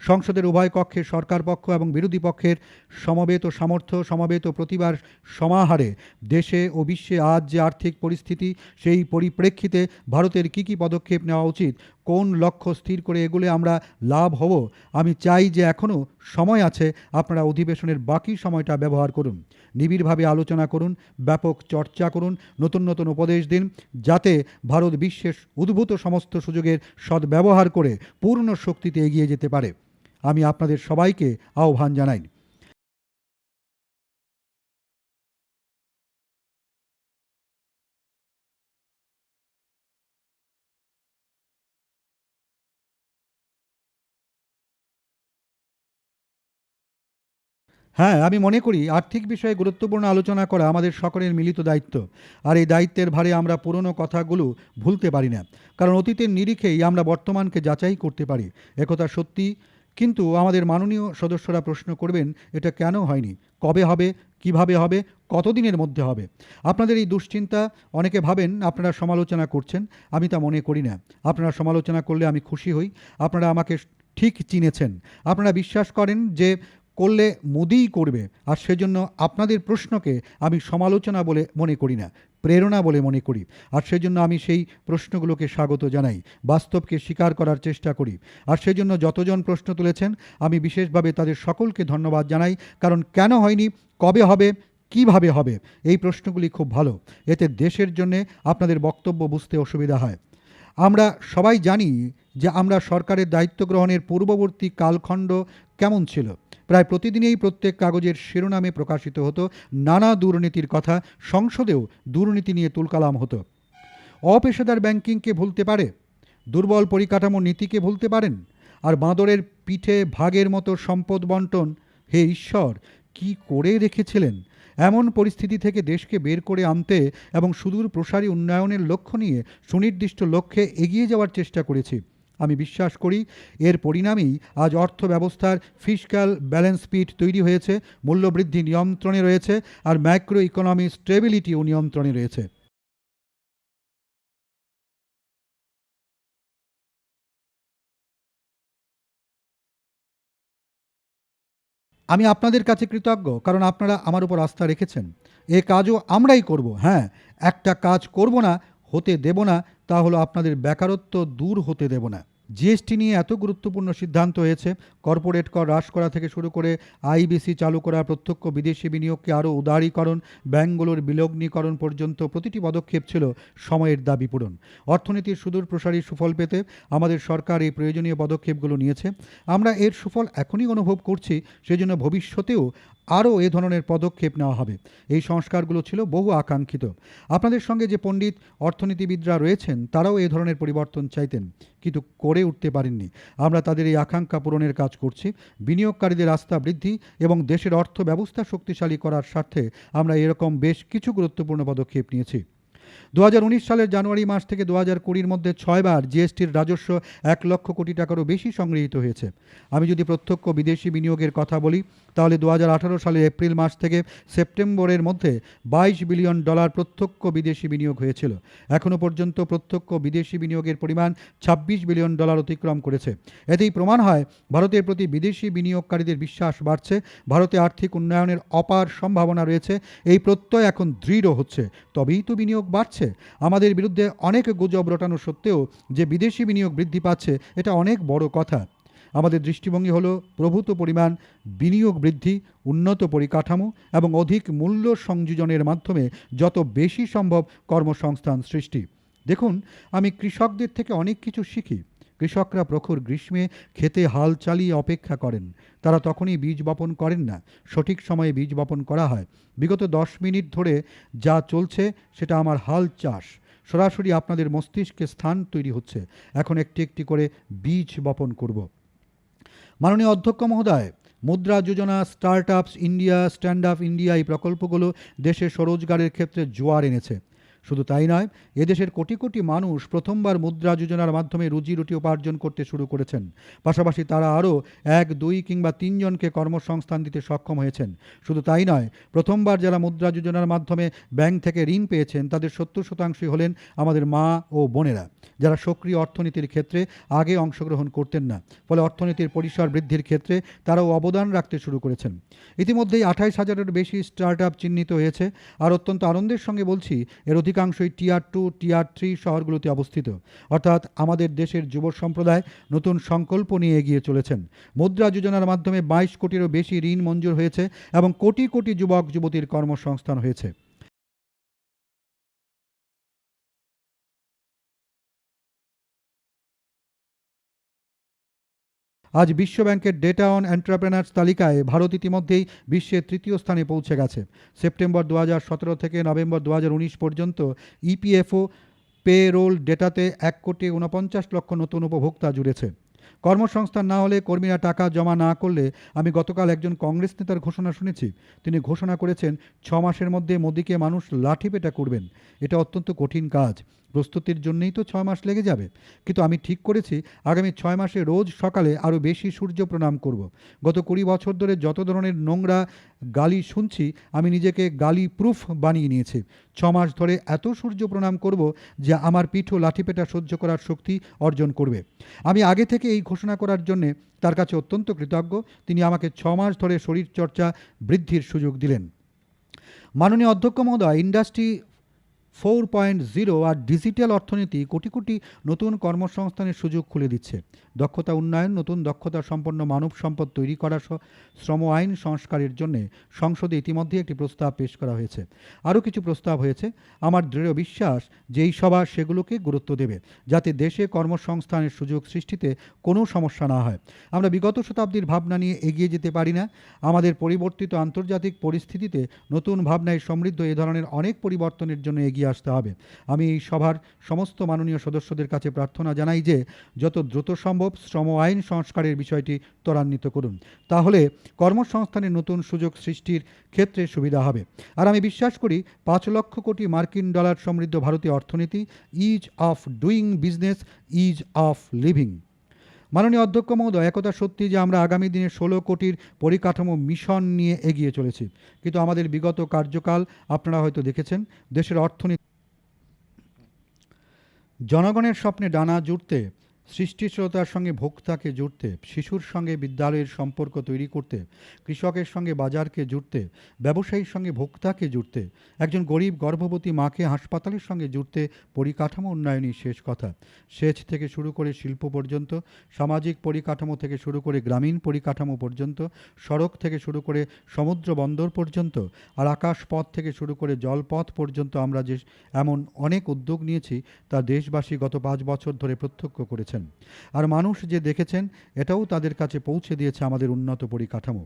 সংসদের উভয় কক্ষে সরকার পক্ষ এবং বিরোধী পক্ষের সমবেত সামর্থ্য, সমবেত প্রতিভার সমাহারে দেশে ও বিশ্বে আজ যে আর্থিক পরিস্থিতি, সেই পরিপ্রেক্ষিতে ভারতের কী কী পদক্ষেপ নেওয়া উচিত, কোন লক্ষ্য স্থির করে এগুলো আমরা লাভ হব। আমি চাই যে এখনও সময় আছে, আপনারা অধিবেশনের বাকি সময়টা ব্যবহার করুন, নিবিড়ভাবে আলোচনা করুন, ব্যাপক চর্চা করুন, নতুন নতুন উপদেশ দিন, যাতে ভারত বিশ্বের উদ্ভূত সমস্ত সুযোগের সদ্ব্যবহার করে পূর্ণ শক্তিতে এগিয়ে যেতে পারে। আমি আপনাদের সবাইকে আহ্বান জানাই। হ্যাঁ, আমি মনে করি আর্থিক বিষয়ে গুরুত্বপূর্ণ আলোচনা করা আমাদের সকলের মিলিত দায়িত্ব। আর এই দায়িত্বের ভারে আমরা পুরনো কথাগুলো ভুলতে পারি না, কারণ অতীতের নিরিখেই আমরা বর্তমানকে যাচাই করতে পারি। একথা সত্যি, কিন্তু আমাদের মাননীয় সদস্যরা প্রশ্ন করবেন এটা কেন হয়নি, কবে হবে, কিভাবে হবে, কতদিনের মধ্যে হবে। আপনাদের এই দুশ্চিন্তা, অনেকে ভাবেন আপনারা সমালোচনা করছেন, আমি তা মনে করি না। আপনারা সমালোচনা করলে আমি খুশি হই। আপনারা আমাকে ঠিক চিনেছেন। আপনারা বিশ্বাস করেন যে করলে মোদিই করবে, আর সেজন্য আপনাদের প্রশ্নকে আমি সমালোচনা বলে মনে করি না, প্রেরণা বলে মনে করি। আর সেজন্য আমি সেই প্রশ্নগুলোকে স্বাগত জানাই, বাস্তবকে স্বীকার করার চেষ্টা করি। আর সেজন্য যতজন প্রশ্ন তুলেছেন আমি বিশেষভাবে তাদের সকলকে ধন্যবাদ জানাই। কারণ কেন হয়নি, কবে হবে, কিভাবে হবে, এই প্রশ্নগুলি খুব ভালো। এতে দেশের জন্যে আপনাদের বক্তব্য বুঝতে অসুবিধা হয়। আমরা সবাই জানি যে আমরা সরকারের দায়িত্ব গ্রহণের পূর্ববর্তী কালখণ্ড কেমন ছিল। প্রায় প্রতিদিনই প্রত্যেক কাগজের শিরোনামে প্রকাশিত হতো নানা দুর্নীতির কথা, সংসদেও দুর্নীতি নিয়ে তুলকালাম হতো। অপেশাদার ব্যাংকিংকে ভুলতে পারে, দুর্বল পরিকাঠামো নীতিকে ভুলতে পারেন, আর বাঁদরের পিঠে ভাগের মতো সম্পদ বন্টন, হে ঈশ্বর কি করে রেখেছিলেন। এমন পরিস্থিতি থেকে দেশকে বের করে আনতে এবং সুদূর প্রসারী উন্নয়নের লক্ষ্য নিয়ে সুনির্দিষ্ট লক্ষ্যে এগিয়ে যাওয়ার চেষ্টা করেছি। আমি বিশ্বাস করি এর পরিণামেই আজ অর্থ ব্যবস্থার ফিসক্যাল ব্যালেন্স শিট তৈরি হয়েছে, মূল্যবৃদ্ধি নিয়ন্ত্রণে রয়েছে, আর ম্যাক্রো ইকোনমি স্টেবিলিটিও নিয়ন্ত্রণে রয়েছে। আমি আপনাদের কাছে কৃতজ্ঞ, কারণ আপনারা আমার উপর আস্থা রেখেছেন। এ কাজও আমরাই করব। হ্যাঁ, একটা কাজ করব না, হতে দেব না, তা হলো আপনাদের বেকারত্ব দূর হতে দেব না। জিএসটি নিয়ে এত গুরুত্বপূর্ণ সিদ্ধান্ত হয়েছে, কর্পোরেট কর হ্রাস করা থেকে শুরু করে আইবিসি চালু করা, প্রত্যক্ষ বিদেশি বিনিয়োগকে আরও উদারীকরণ, ব্যাংকগুলোর বিলগ্নীকরণ পর্যন্ত প্রতিটি পদক্ষেপ ছিল সময়ের দাবি পূরণ। অর্থনীতির সুদূর প্রসারী সুফল পেতে আমাদের সরকার এই প্রয়োজনীয় পদক্ষেপগুলো নিয়েছে। আমরা এর সুফল এখনই অনুভব করছি, সেজন্য ভবিষ্যতেও আরও এ ধরনের পদক্ষেপ নেওয়া হবে। এই সংস্কারগুলো ছিল বহু আকাঙ্ক্ষিত। আপনাদের সঙ্গে যে পণ্ডিত অর্থনীতিবিদরা রয়েছেন তারাও এ ধরনের পরিবর্তন চাইতেন, কিন্তু করে উঠতে পারেননি। আমরা তাদের এই আকাঙ্ক্ষা পূরণের কাজ করছি। বিনিয়োগকারীদের আস্থা বৃদ্ধি এবং দেশের অর্থ ব্যবস্থা শক্তিশালী করার স্বার্থে আমরা এরকম বেশ কিছু গুরুত্বপূর্ণ পদক্ষেপ নিয়েছি। 2019 সালের জানুয়ারি মাস থেকে 2020-র মধ্যে 6 বার জিএসটির রাজস্ব 1 লক্ষ কোটি টাকারও বেশি সংগৃহীত হয়েছে। আমি যদি প্রত্যক্ষ বিদেশি বিনিয়োগের কথা বলি, তাহলে 2018 সালের এপ্রিল মাস থেকে সেপ্টেম্বরের মধ্যে $22 বিলিয়ন প্রত্যক্ষ বিদেশি বিনিয়োগ হয়েছিল। এখনও পর্যন্ত প্রত্যক্ষ বিদেশি বিনিয়োগের পরিমাণ $26 বিলিয়ন অতিক্রম করেছে। এতেই প্রমাণ হয় ভারতের প্রতি বিদেশি বিনিয়োগকারীদের বিশ্বাস বাড়ছে, ভারতে আর্থিক উন্নয়নের অপার সম্ভাবনা রয়েছে। এই প্রত্যয় এখন দৃঢ় হচ্ছে, তবেই তো বিনিয়োগ বাড়ছে। আমাদের বিরুদ্ধে অনেক গুজব রটানো সত্ত্বেও যে বিদেশি বিনিয়োগ বৃদ্ধি পাচ্ছে, এটা অনেক বড় কথা। আমাদের দৃষ্টিভঙ্গি হলো প্রভূত পরিমাণ বিনিয়োগ বৃদ্ধি, উন্নত পরিকাঠামো এবং অধিক মূল্য সংযোজনের মাধ্যমে যত বেশি সম্ভব কর্মসংস্থান সৃষ্টি। দেখুন, আমি কৃষকদের থেকে অনেক কিছু শিখি। কৃষকরা প্রখর গ্রীষ্মে খেতে হাল চালিয়ে অপেক্ষা করেন। তারা তখনই বীজ বপন করেন না, সঠিক সময়ে বীজ বপন করা হয়। বিগত 10 মিনিট ধরে যা চলছে সেটা আমার হাল চাষ। সরাসরি আপনাদের মস্তিষ্কে স্থান তৈরি হচ্ছে। এখন একটি একটি করে বীজ বপন করব। মাননীয় অধ্যক্ষ মহোদয়, মুদ্রা যোজনা, স্টার্ট আপস ইন্ডিয়া, স্ট্যান্ড আপ ইন্ডিয়া, এই প্রকল্পগুলো দেশে স্বরোজগারের ক্ষেত্রে জোয়ার এনেছে। শুধু তাই নয়, এদেশের কোটি কোটি মানুষ প্রথমবার মুদ্রা যোজনার মাধ্যমে রুজি রুটি উপার্জন করতে শুরু করেছেন। পাশাপাশি তারা আরও 1, 2 কিংবা 3 জনকে কর্মসংস্থান দিতে সক্ষম হয়েছেন। শুধু তাই নয়, প্রথমবার যারা মুদ্রা যোজনার মাধ্যমে ব্যাংক থেকে ঋণ পেয়েছেন তাদের 70% হলেন আমাদের মা ও বোনেরা, যারা সক্রিয় অর্থনীতির ক্ষেত্রে আগে অংশগ্রহণ করতেন না। ফলে অর্থনীতির পরিসর বৃদ্ধির ক্ষেত্রে তারাও অবদান রাখতে শুরু করেছেন। ইতিমধ্যেই 28,000-এর বেশি স্টার্ট আপ চিহ্নিত হয়েছে। আর অত্যন্ত আনন্দের সঙ্গে বলছি, এর অধিকাংশই টিয়ার 2, টিয়ার 3 শহরগুলোতে অবস্থিত। অর্থাৎ আমাদের দেশের যুব সম্প্রদায় নতুন সংকল্প নিয়ে এগিয়ে চলেছেন। মুদ্রা যোজনার মাধ্যমে 22 কোটিরও বেশি ঋণ মঞ্জুর হয়েছে এবং কোটি কোটি যুবক যুবতীর কর্মসংস্থান হয়েছে। আজ বিশ্বব্যাংকের ডেটা অন এন্টারপ্রেনার্স তালিকায় ভারত ইতিমধ্যেই বিশ্বের 3য় স্থানে পৌঁছে গেছে। সেপ্টেম্বর 2017 থেকে নভেম্বর 2019 পর্যন্ত ইপিএফও পে রোল ডেটাতে 1,49 লক্ষ নতুন উপভোক্তা জুড়েছে। কর্মসংস্থান না হলে, কর্মীরা টাকা জমা না করলে, আমি গতকাল একজন কংগ্রেস নেতার ঘোষণা শুনেছি। তিনি ঘোষণা করেছেন 6 মাসের মধ্যে মোদিকে মানুষ লাঠিপেটা করবেন। এটা অত্যন্ত কঠিন কাজ। প্রস্তুতির জন্যই তো 6 মাস লেগে যাবে। কিন্তু আমি ঠিক করেছি আগামী 6 মাসে রোজ সকালে আরও বেশি সূর্য প্রণাম করব। গত 20 বছর ধরে যত ধরনের নোংরা গালি শুনছি আমি নিজেকে গালি প্রুফ বানিয়ে নিয়েছি। 6 মাস ধরে এত সূর্য প্রণাম করব যে আমার পিঠও লাঠিপেটা সহ্য করার শক্তি অর্জন করবে। আমি আগে থেকে এই ঘোষণা করার জন্যে তার কাছে অত্যন্ত কৃতজ্ঞ। তিনি আমাকে 6 মাস ধরে শরীরচর্চা বৃদ্ধির সুযোগ দিলেন। মাননীয় অধ্যক্ষ মহোদয়, ইন্ডাস্ট্রি 4.0 আর ডিজিটাল অর্থনীতি কোটি কোটি নতুন কর্মসংস্থানের সুযোগ খুলে দিচ্ছে। দক্ষতা উন্নয়ন, নতুন দক্ষতা সম্পন্ন মানব সম্পদ তৈরি করা, শ্রম আইন সংস্কারের জন্য সংসদে ইতিমধ্যে একটি প্রস্তাব পেশ করা হয়েছে। আরও কিছু প্রস্তাব হয়েছে। আমার দৃঢ় বিশ্বাস যে এই সভা সেগুলোকে গুরুত্ব দেবে, যাতে দেশে কর্মসংস্থানের সুযোগ সৃষ্টিতে কোনো সমস্যা না হয়। আমরা বিগত শতাব্দীর ভাবনা নিয়ে এগিয়ে যেতে পারি না। আমাদের পরিবর্তিত আন্তর্জাতিক পরিস্থিতিতে নতুন ভাবনায় সমৃদ্ধ এ ধরনের অনেক পরিবর্তনের জন্য এগিয়ে আসতে হবে। আমি এই সভার সমস্ত মাননীয় সদস্যদের কাছে প্রার্থনা জানাই যে যত দ্রুত সম্ভব শ্রম আইন সংস্কারের বিষয়টি ত্বরান্বিত করুন। তাহলে কর্মসংস্থানের নতুন সুযোগ সৃষ্টির ক্ষেত্রে সুবিধা হবে। আর আমি বিশ্বাস করি 5 লক্ষ কোটি মার্কিন ডলার সমৃদ্ধ ভারতীয় অর্থনীতি, is of doing business, is of living. মাননীয় অধ্যক্ষ মহোদয়, একথা সত্যি যে আমরা আগামী দিনে 16 কোটির পরিকাঠামো মিশন নিয়ে এগিয়ে চলেছি। কিন্তু আমাদের বিগত কার্যকাল আপনারা হয়তো দেখেছেন, দেশের অর্থনীতি জনগণের স্বপ্নে ডানা জুড়তে, সৃষ্টিশীলতার সঙ্গে ভোক্তাকে জুড়তে, শিশুর সঙ্গে বিদ্যালয়ের সম্পর্ক তৈরি করতে, কৃষকের সঙ্গে বাজারকে জুড়তে, ব্যবসায়ীর সঙ্গে ভোক্তাকে জুড়তে, একজন গরিব গর্ভবতী মাকে হাসপাতালের সঙ্গে জুড়তে পরিকাঠামো উন্নয়নই শেষ কথা। সেচ থেকে শুরু করে শিল্প পর্যন্ত, সামাজিক পরিকাঠামো থেকে শুরু করে গ্রামীণ পরিকাঠামো পর্যন্ত, সড়ক থেকে শুরু করে সমুদ্র বন্দর পর্যন্ত, আর আকাশপথ থেকে শুরু করে জলপথ পর্যন্ত আমরা যে এমন অনেক উদ্যোগ নিয়েছি তা দেশবাসী গত 5 বছর ধরে প্রত্যক্ষ করেছেন। আর মানুষ যে দেখেছেন এটাও তাদের কাছে পৌঁছে দিয়েছে আমাদের উন্নত পরিকাঠামো।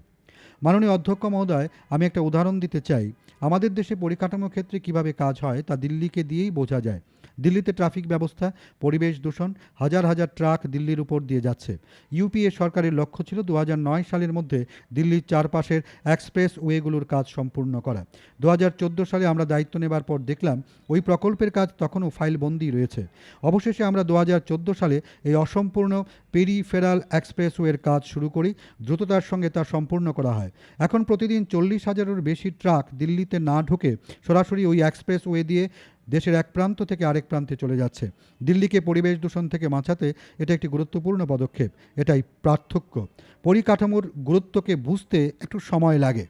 মাননীয় অধ্যক্ষ মহোদয়, আমি একটা উদাহরণ দিতে চাই। আমাদের দেশে পরিকাঠামো ক্ষেত্রে কিভাবে কাজ হয় তা দিল্লিকে দিয়েই বোঝা যায়। দিল্লিতে ট্রাফিক ব্যবস্থা, পরিবেশ দূষণ, হাজার হাজার ট্রাক দিল্লির উপর দিয়ে যাচ্ছে। ইউপিএ সরকারের লক্ষ্য ছিল 2009 সালের মধ্যে দিল্লির চারপাশের এক্সপ্রেস ওয়েগুলোর কাজ সম্পূর্ণ করা। 2014 সালে আমরা দায়িত্ব নেবার পর দেখলাম ওই প্রকল্পের কাজ তখনও ফাইলবন্দি রয়েছে। অবশেষে আমরা 2014 সালে এই অসম্পূর্ণ পেরিফেরাল এক্সপ্রেসওয়ের কাজ শুরু করি। দ্রুততার সঙ্গে তা সম্পূর্ণ করা হয়। এখন প্রতিদিন 40,000-এর বেশি ট্রাক দিল্লিতে না ঢুকে সরাসরি ওই এক্সপ্রেসওয়ে দিয়ে দেশের এক প্রান্ত থেকে আরেক প্রান্তে চলে যাচ্ছে। দিল্লিকে পরিবেশ দূষণ থেকে বাঁচাতে এটা একটি গুরুত্বপূর্ণ পদক্ষেপ। এটাই পার্থক্য। পরিকাঠামোর গুরুত্বকে বুঝতে একটু সময় লাগে।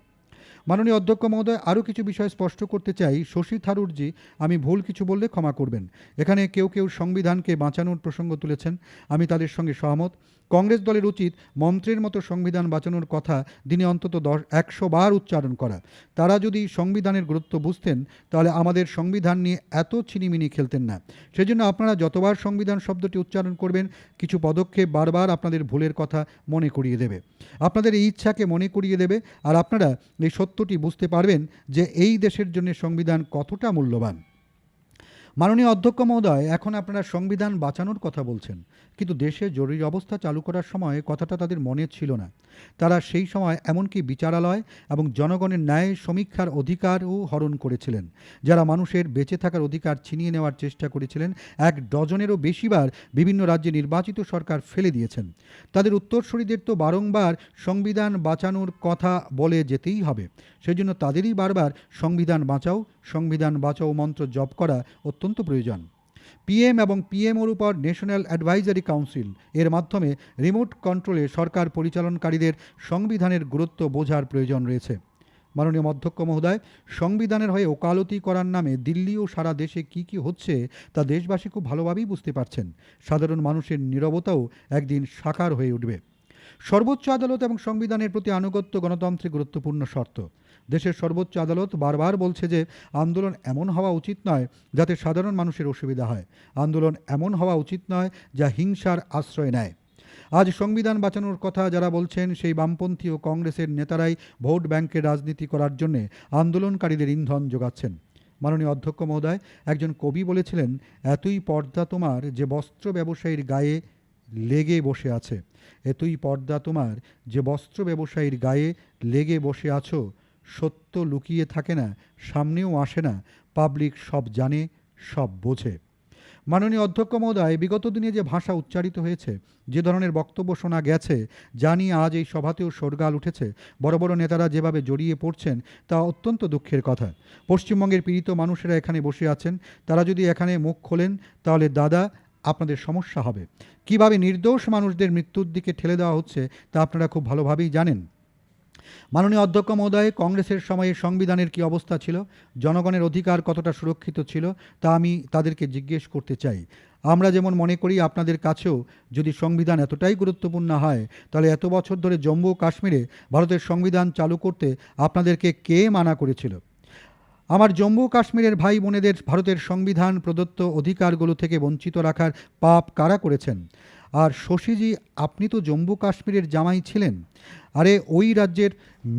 মাননীয় অধ্যক্ষ মহোদয়, আরও কিছু বিষয় স্পষ্ট করতে চাই। শশী থারুরজি, আমি ভুল কিছু বললে ক্ষমা করবেন। এখানে কেউ কেউ সংবিধানকে বাঁচানোর প্রসঙ্গ তুলেছেন, আমি তাদের সঙ্গে সহমত। কংগ্রেস দলের উচিত মন্ত্রের মতো সংবিধান বাঁচানোর কথা দিনে অন্তত 100 বার উচ্চারণ করা। তারা যদি সংবিধানের গুরুত্ব বুঝতেন তাহলে আমাদের সংবিধান নিয়ে এত ছিনিমিনি খেলতেন না। সেজন্য আপনারা যতবার সংবিধান শব্দটি উচ্চারণ করবেন কিছু পদক্ষেপ বারবার আপনাদের ভুলের কথা মনে করিয়ে দেবে, আপনাদের এই ইচ্ছাকে মনে করিয়ে দেবে। আর আপনারা এই সত্যটি বুঝতে পারবেন যে এই দেশের জন্য সংবিধান কতটা মূল্যবান। মাননীয় অধ্যক্ষ মহোদয়, এখন আপনারা সংবিধান বাঁচানোর কথা বলছেন, কিন্তু দেশে জরুরি অবস্থা চালু করার সময় কথাটা তাদের মনে ছিল না। তারা সেই সময় এমনকি বিচারালয় এবং জনগণের ন্যায় সমীক্ষার অধিকারও হরণ করেছিলেন। যারা মানুষের বেঁচে থাকার অধিকার ছিনিয়ে নেওয়ার চেষ্টা করেছিলেন, 1 ডজনেরও বেশিবার বিভিন্ন রাজ্যে নির্বাচিত সরকার ফেলে দিয়েছেন। তাদের উত্তরসূরিদের তো বারংবার সংবিধান বাঁচানোর কথা বলে যেতেই হবে। সেজন্য তাদেরই বারবার সংবিধান বাঁচাও মন্ত্র জপ করা অত্যন্ত প্রয়োজন। পিএম এবং পিএমওর উপর ন্যাশনাল অ্যাডভাইজারি কাউন্সিল এর মাধ্যমে রিমোট কন্ট্রোলে সরকার পরিচালনকারীদের সংবিধানের গুরুত্ব বোঝার প্রয়োজন রয়েছে। মাননীয় অধ্যক্ষ মহোদয়, সংবিধানের হয়ে ওকালতি করার নামে দিল্লি ও সারা দেশে কি কি হচ্ছে তা দেশবাসী খুব ভালোভাবেই বুঝতে পারছেন। সাধারণ মানুষের নীরবতাও একদিন সাকার হয়ে উঠবে। সর্বোচ্চ আদালত এবং সংবিধানের প্রতি আনুগত্য গণতন্ত্রের গুরুত্বপূর্ণ শর্ত। দেশের সর্বোচ্চ আদালত বারবার বলছে যে আন্দোলন এমন হওয়া উচিত নয় যাতে সাধারণ মানুষের অসুবিধা হয়। আন্দোলন এমন হওয়া উচিত নয় যা হিংসার আশ্রয় নেয়। আজ সংবিধান বাঁচানোর কথা যারা বলছেন সেই বামপন্থী ও কংগ্রেসের নেতারাই ভোট ব্যাংকের রাজনীতি করার জন্যে আন্দোলনকারীদের ইন্ধন যোগাচ্ছেন। মাননীয় অধ্যক্ষ মহোদয়, একজন কবি বলেছিলেন, এতই পর্দা তোমার যে বস্ত্র ব্যবসায়ীর গায়ে লেগে বসে আছে। এতই পর্দা তোমার যে বস্ত্র ব্যবসায়ীর গায়ে লেগে বসে আছো। সত্য লুকিয়ে থাকে না, সামনেও আসে না, পাবলিক সব জানে, সব বোঝে। মাননীয় অধ্যক্ষ মহোদয়, বিগত দিনে যে ভাষা উচ্চারিত হয়েছে, যে ধরনের বক্তব্য শোনা গেছে, যা নিয়ে আজ এই সভাতেও শোরগাল উঠেছে, বড় বড় নেতারা যেভাবে জড়িয়ে পড়ছেন, তা অত্যন্ত দুঃখের কথা। পশ্চিমবঙ্গের পীড়িত মানুষেরা এখানে বসে আছেন, তারা যদি এখানে মুখ খোলেন তাহলে দাদা আপনাদের সমস্যা হবে। কিভাবে নির্দোষ মানুষদের মৃত্যুর দিকে ঠেলে দেওয়া হচ্ছে তা আপনারা খুব ভালোভাবেই জানেন। মাননীয় অধ্যক্ষ মহোদয়, কংগ্রেসের সময়ে সংবিধানের কী অবস্থা ছিল, জনগণের অধিকার কতটা সুরক্ষিত ছিল, তা আমি তাদেরকে জিজ্ঞেস করতে চাই। আমরা যেমন মনে করি আপনাদের কাছেও যদি সংবিধান এতটাই গুরুত্বপূর্ণ হয়, তাহলে এত বছর ধরে জম্মু ও কাশ্মীরে ভারতের সংবিধান চালু করতে আপনাদেরকে কে মানা করেছিল? আমার জম্মু ও কাশ্মীরের ভাই বোনেদের ভারতের সংবিধান প্রদত্ত অধিকারগুলো থেকে বঞ্চিত রাখার পাপ কারা করেছেন? আর শশীজি, আপনি তো জম্মু কাশ্মীরের জামাই ছিলেন। আরে ওই রাজ্যের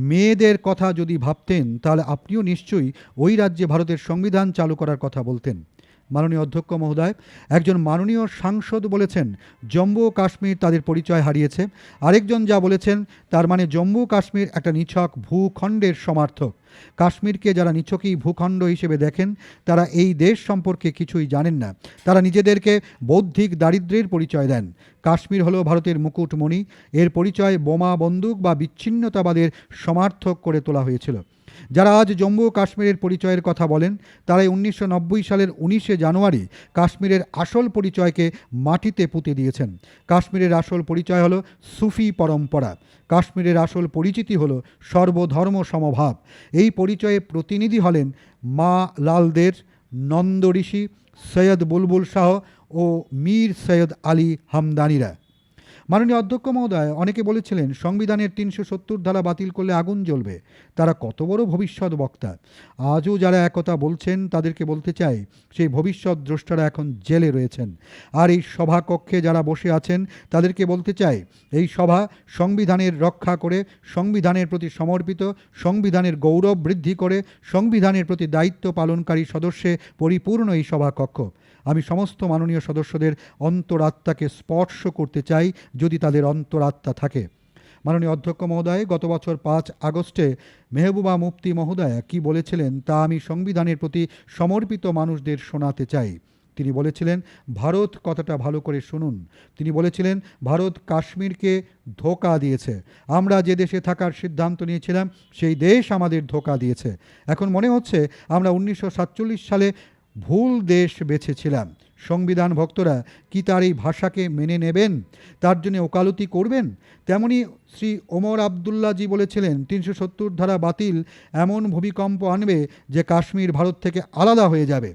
মেয়েদের কথা যদি ভাবতেন, তাহলে আপনিও নিশ্চয়ই ওই রাজ্যে ভারতের সংবিধান চালু করার কথা বলতেন। মাননীয় অধ্যক্ষ মহোদয়, একজন মাননীয় সাংসদ বলেছেন জম্মু ও কাশ্মীর তাদের পরিচয় হারিয়েছে। আরেকজন যা বলেছেন তার মানে জম্মু কাশ্মীর একটা নিছক ভূখণ্ডের সমার্থক। কাশ্মীরকে যারা নিছকই ভূখণ্ড হিসেবে দেখেন, তারা এই দেশ সম্পর্কে কিছুই জানেন না। তারা নিজেদেরকে বৌদ্ধিক দারিদ্র্যের পরিচয় দেন। কাশ্মীর হলো ভারতের মুকুটমণি, এর পরিচয় বোমা বন্দুক বা বিচ্ছিন্নতাবাদের সমার্থক করে তোলা হয়েছিল। যারা আজ জম্মু ও কাশ্মীরের পরিচয়ের কথা বলেন, তারাই 1990 সালের 19শে জানুয়ারি কাশ্মীরের আসল পরিচয়কে মাটিতে পুঁতে দিয়েছেন। কাশ্মীরের আসল পরিচয় হলো সুফি পরম্পরা। কাশ্মীরের আসল পরিচিতি হলো সর্বধর্ম সমভাব। এই পরিচয়ে প্রতিনিধি হলেন মা লালদের, নন্দ ঋষি, সৈয়দ বুলবুল শাহ ও মীর সৈয়দ আলী হামদানিরা। মাননীয় অধ্যক্ষ মহোদয়, অনেকে বলেছিলেন সংবিধানের 370 ধারা বাতিল করলে আগুন জ্বলবে। তারা কত বড় ভবিষ্যৎ বক্তা! আজও যারা একথা বলছেন তাদেরকে বলতে চাই, সেই ভবিষ্যৎ দ্রষ্টারা এখন জেলে রয়েছেন। আর এই সভাকক্ষে যারা বসে আছেন তাদেরকে বলতে চাই, এই সভা সংবিধানের রক্ষা করে, সংবিধানের প্রতি সমর্পিত, সংবিধানের গৌরব বৃদ্ধি করে, সংবিধানের প্রতি দায়িত্ব পালনকারী সদস্যে পরিপূর্ণ এই সভাকক্ষ। আমি সমস্ত মাননীয় সদস্যদের অন্তরাত্মাকে স্পর্শ করতে চাই, যদি তাদের অন্তরাত্মা থাকে। মাননীয় অধ্যক্ষ মহোদয়, গত বছর 5 আগস্টে মেহবুবা মুফতি মহোদয়া কি বলেছিলেন তা আমি সংবিধানের প্রতি সমর্পিত মানুষদের শোনাতে চাই। তিনি বলেছিলেন, ভারত কথাটা ভালো করে শুনুন। তিনি বলেছিলেন, ভারত কাশ্মীরকে ধোঁকা দিয়েছে। আমরা যে দেশে থাকার সিদ্ধান্ত নিয়েছিলাম সেই দেশ আমাদের ধোঁকা দিয়েছে। এখন মনে হচ্ছে আমরা 1947 সালে ভুল দেশ বেছেছিলাম। সংবিধান ভক্তরা কি তার এই ভাষাকে মেনে নেবেন? তার জন্য ওকালতি করবেন? তেমনি শ্রী ওমর আবদুল্লাজি বলেছিলেন 370 ধারা বাতিল এমন ভূমিকম্প আনবে যে কাশ্মীর ভারত থেকে আলাদা হয়ে যাবে।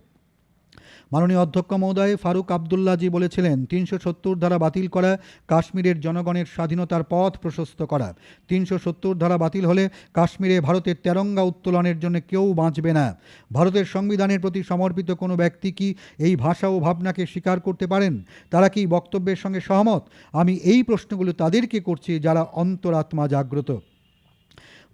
মাননীয় অধ্যক্ষ মহোদয়, ফারুক আবদুল্লাজি বলেছিলেন 370 ধারা বাতিল করা কাশ্মীরের জনগণের স্বাধীনতার পথ প্রশস্ত করা। 370 ধারা বাতিল হলে কাশ্মীরে ভারতের তেরঙ্গা উত্তোলনের জন্য কেউ বাঁচবে না। ভারতের সংবিধানের প্রতি সমর্পিত কোনো ব্যক্তি কি এই ভাষা ও ভাবনাকে স্বীকার করতে পারেন? তারা কি বক্তব্যের সঙ্গে সহমত? আমি এই প্রশ্নগুলো তাদেরকে করছি যারা অন্তরাত্মা জাগ্রত।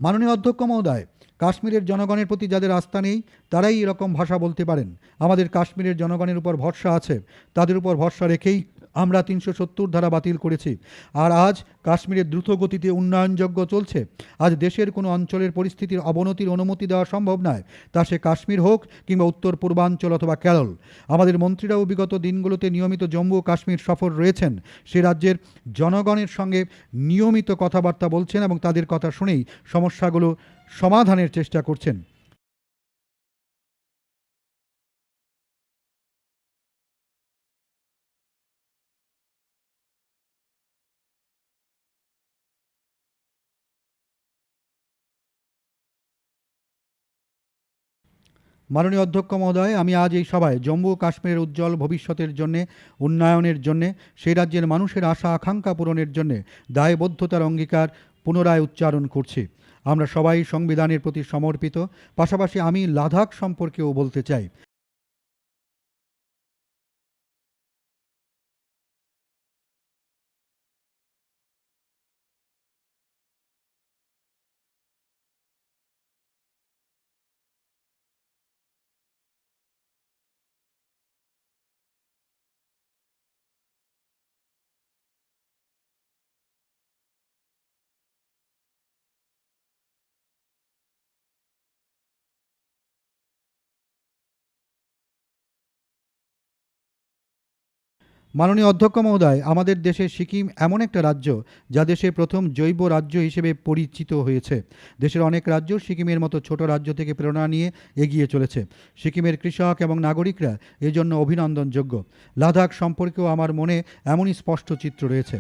মাননীয় অধ্যক্ষ মহোদয়, কাশ্মীরের জনগণের প্রতি যাদের আস্থা নেই তারাই এরকম ভাষা বলতে পারেন। আমাদের কাশ্মীরের জনগণের উপর ভরসা আছে, তাদের উপর ভরসা রেখেই আমরা 370 ধারা বাতিল করেছি। আর আজ কাশ্মীরের দ্রুত গতিতে উন্নয়নযজ্ঞ চলছে। আজ দেশের কোনো অঞ্চলের পরিস্থিতির অবনতির অনুমতি দেওয়া সম্ভব নয়, তা সে কাশ্মীর হোক কিংবা উত্তর পূর্বাঞ্চল অথবা কেরল। আমাদের মন্ত্রীরাও বিগত দিনগুলোতে নিয়মিত জম্মু ও কাশ্মীর সফর রয়েছেন। সে রাজ্যের জনগণের সঙ্গে নিয়মিত কথাবার্তা বলছেন এবং তাদের কথা শুনেই সমস্যাগুলো সমাধানের চেষ্টা করছেন। মাননীয় অধ্যক্ষ মহোদয়, আমি আজ এই সভায় জম্মু ও কাশ্মীরের উজ্জ্বল ভবিষ্যতের জন্যে, উন্নয়নের জন্যে, সেই রাজ্যের মানুষের আশা আকাঙ্ক্ষা পূরণের জন্যে দায়বদ্ধতার অঙ্গীকার পুনরায় উচ্চারণ করছি। আমরা সবাই সংবিধানের প্রতি সমর্পিত। পাশাপাশি আমি লাদাখ সম্পর্কেও বলতে চাই। মাননীয় অধ্যক্ষ মহোদয়, আমাদের দেশে সিকিম এমন একটা রাজ্য যা দেশে প্রথম জৈব রাজ্য হিসেবে পরিচিত হয়েছে। দেশের অনেক রাজ্য সিকিমের মতো ছোট রাজ্য থেকে প্রেরণা নিয়ে এগিয়ে চলেছে। সিকিমের কৃষক এবং নাগরিকরা এজন্য অভিনন্দনযোগ্য। লাদাখ সম্পর্কেও আমার মনে এমনই স্পষ্ট চিত্র রয়েছে।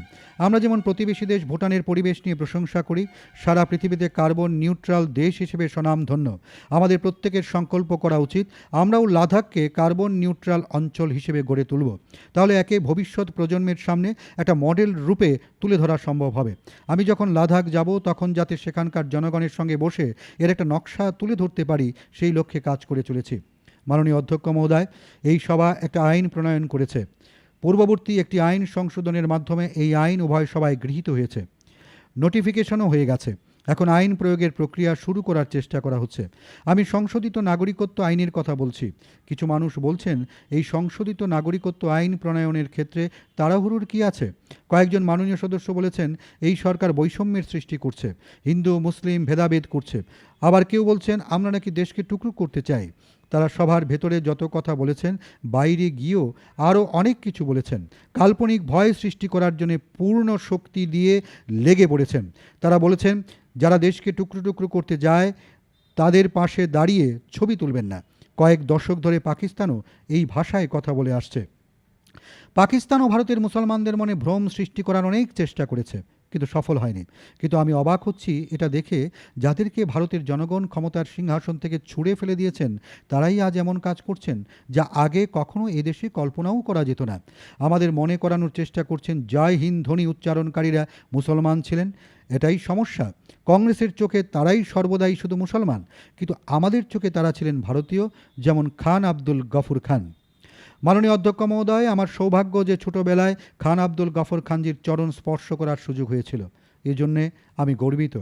আমরা যেমন প্রতিবেশী দেশ ভুটানের পরিবেশ নিয়ে প্রশংসা করি, সারা পৃথিবীতে কার্বন নিউট্রাল দেশ হিসেবে স্বনামধন্য। আমাদের প্রত্যেকের সংকল্প করা উচিত আমরাও লাদাখকে কার্বন নিউট্রাল অঞ্চল হিসেবে গড়ে তুলব। তাহলে একে ভবিষ্যৎ প্রজন্মের সামনে একটা মডেল রূপে তুলে ধরা সম্ভব হবে। আমি যখন লাদাখ যাব তখন যাতে সেখানকার জনগণের সঙ্গে বসে এর একটা নকশা তুলে ধরতে পারি, সেই লক্ষ্যে কাজ করে চলেছি। মাননীয় অধ্যক্ষ মহোদয়, এই সভা একটা আইন প্রণয়ন করেছে। পূর্ববর্তী একটি আইন সংশোধনের মাধ্যমে এই আইন উভয় সভায় গৃহীত হয়েছে, নোটিফিকেশনও হয়ে গেছে। এখন আইন প্রয়োগের প্রক্রিয়া শুরু করার চেষ্টা করা হচ্ছে। আমি সংশোধিত নাগরিকত্ব আইনের কথা বলছি। কিছু মানুষ বলছেন এই সংশোধিত নাগরিকত্ব আইন প্রণয়নের ক্ষেত্রে তাড়াহুড়োর কী আছে। কয়েকজন মাননীয় সদস্য বলেছেন এই সরকার বৈষম্যের সৃষ্টি করছে, হিন্দু মুসলিম ভেদাভেদ করছে। আবার কেউ বলছেন আমরা নাকি দেশকে টুকরো করতে চাই। তারা সভার ভেতরে যত কথা বলেছেন, বাইরে গিয়েও আরও অনেক কিছু বলেছেন। কাল্পনিক ভয় সৃষ্টি করার জন্য পূর্ণ শক্তি দিয়ে লেগে পড়েছেন। তারা বলেছেন যারা দেশকে টুকরো টুকরো করতে যায় তাদের পাশে দাঁড়িয়ে ছবি তুলবেন না। কয়েক দশক ধরে পাকিস্তানও এই ভাষায় কথা বলে আসছে। পাকিস্তান ও ভারতের মুসলমানদের মনে ভ্রম সৃষ্টি করার অনেক চেষ্টা করেছে, কিন্তু সফল হয়নি। কিন্তু আমি অবাক হচ্ছি এটা দেখে, যাদেরকে ভারতের জনগণ ক্ষমতার সিংহাসন থেকে ছুঁড়ে ফেলে দিয়েছেন তারাই আজ এমন কাজ করছেন যা আগে কখনো এদেশে কল্পনাও করা যেত না। আমাদের মনে করানোর চেষ্টা করছেন জয় হিন্দ ধ্বনি উচ্চারণকারীরা মুসলমান ছিলেন। এটাই সমস্যা। কংগ্রেসের চোখে তারাই সর্বদাই শুধু মুসলমান, কিন্তু আমাদের চোখে তারা ছিলেন ভারতীয়, যেমন খান আব্দুল গফুর খান। মাননীয় অধ্যক্ষ মহোদয়, আমার সৌভাগ্য যে ছোটবেলায় খান আব্দুল গফর খানজির চরণ স্পর্শ করার সুযোগ হয়েছিল। এই জন্যে আমি গর্বিত।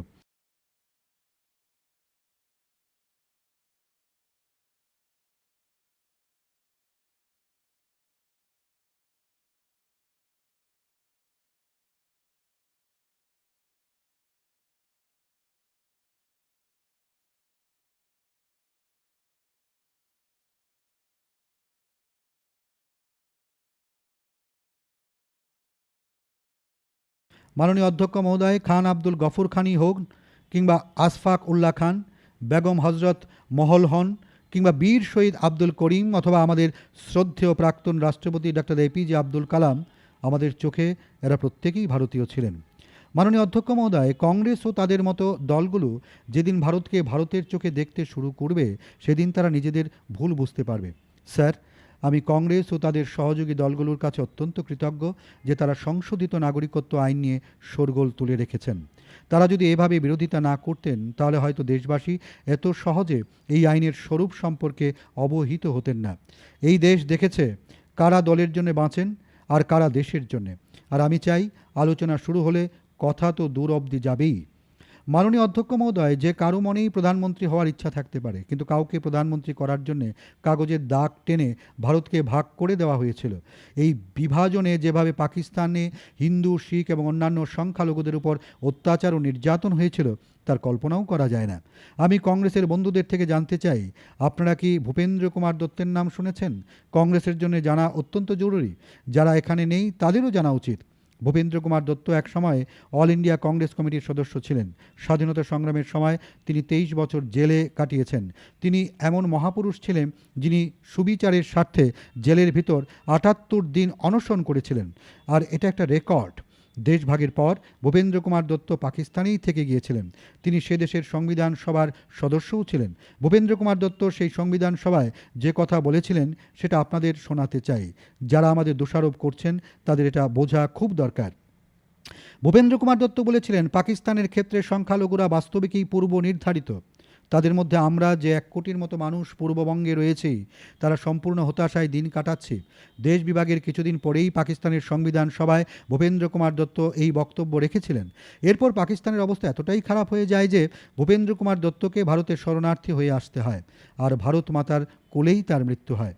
মাননীয় অধ্যক্ষ মহোদয়, খান আব্দুল গফুর খানই হোক কিংবা আশফাক উল্লাহ খান, বেগম হজরত মহল হন কিংবা বীর শহীদ আব্দুল করিম অথবা আমাদের শ্রদ্ধেয় প্রাক্তন রাষ্ট্রপতি ডক্টর এপিজে আব্দুল কালাম, আমাদের চোখে এরা প্রত্যেকেই ভারতীয় ছিলেন। মাননীয় অধ্যক্ষ মহোদয়, কংগ্রেস ও তাদের মতো দলগুলো যেদিন ভারতকে ভারতের চোখে দেখতে শুরু করবে সেদিন তারা নিজেদের ভুল বুঝতে পারবে। স্যার, আমি কংগ্রেস ও তাদের সহযোগী দলগুলোর কাছে অত্যন্ত কৃতজ্ঞ যে তারা সংশোধিত নাগরিকত্ব আইন নিয়ে শোরগোল তুলে রেখেছেন। তারা যদি এভাবে বিরোধিতা না করতেন তাহলে হয়তো দেশবাসী এত সহজে এই আইনের স্বরূপ সম্পর্কে অবহিত হতেন না। এই দেশ দেখেছে কারা দলের জন্য বাঁচেন আর কারা দেশের জন্যে। আর আমি চাই আলোচনা শুরু হলে কথা তো দূর অবধি যাবেই। মাননীয় অধ্যক্ষ মহোদয়, যে কারো মনেই প্রধানমন্ত্রী হওয়ার ইচ্ছা থাকতে পারে, কিন্তু কাউকে প্রধানমন্ত্রী করার জন্যে কাগজের দাগ টেনে ভারতকে ভাগ করে দেওয়া হয়েছিল। এই বিভাজনে যেভাবে পাকিস্তানে হিন্দু শিখ এবং অন্যান্য সংখ্যালঘুদের উপর অত্যাচার ও নির্যাতন হয়েছিল তার কল্পনাও করা যায় না। আমি কংগ্রেসের বন্ধুদের থেকে জানতে চাই, আপনারা কি ভূপেন্দ্র কুমার দত্তের নাম শুনেছেন? কংগ্রেসের জন্য জানা অত্যন্ত জরুরি। যারা এখানে নেই তাদেরও জানা উচিত। ভূপেন্দ্র কুমার দত্ত এক সময় অল ইন্ডিয়া কংগ্রেস কমিটির সদস্য ছিলেন। স্বাধীনতা সংগ্রামের সময় তিনি 23 বছর জেলে কাটিয়েছেন। তিনি এমন মহাপুরুষ ছিলেন যিনি সুবিচারের স্বার্থে জেলের ভিতর 78 দিন অনশন করেছিলেন। আর এটা একটা রেকর্ড। দেশভাগের পর ভূপেন্দ্র কুমার দত্ত পাকিস্তানেই থেকে গিয়েছিলেন। তিনি সে দেশের সংবিধান সভার সদস্যও ছিলেন। ভূপেন্দ্র কুমার দত্ত সেই সংবিধান সভায় যে কথা বলেছিলেন সেটা আপনাদের শোনাতে চাই। যারা আমাদের দোষারোপ করছেন তাদের এটা বোঝা খুব দরকার। ভূপেন্দ্র কুমার দত্ত বলেছিলেন, পাকিস্তানের ক্ষেত্রে সংখ্যালঘুরা বাস্তবিকই পূর্ব নির্ধারিত। তাদের মধ্যে আমরা যে 1 কোটির মতো মানুষ পূর্ববঙ্গে রয়েছি তারা সম্পূর্ণ হতাশায় দিন কাটাচ্ছি। দেশ বিভাগের কিছুদিন পরেই পাকিস্তানের সংবিধান সভায় ভূপেন্দ্র কুমার দত্ত এই বক্তব্য রেখেছিলেন। এরপর পাকিস্তানের অবস্থা এতটাই খারাপ হয়ে যায় যে ভূপেন্দ্র কুমার দত্তকে ভারতের শরণার্থী হয়ে আসতে হয়, আর ভারত মাতার কোলেই তার মৃত্যু হয়।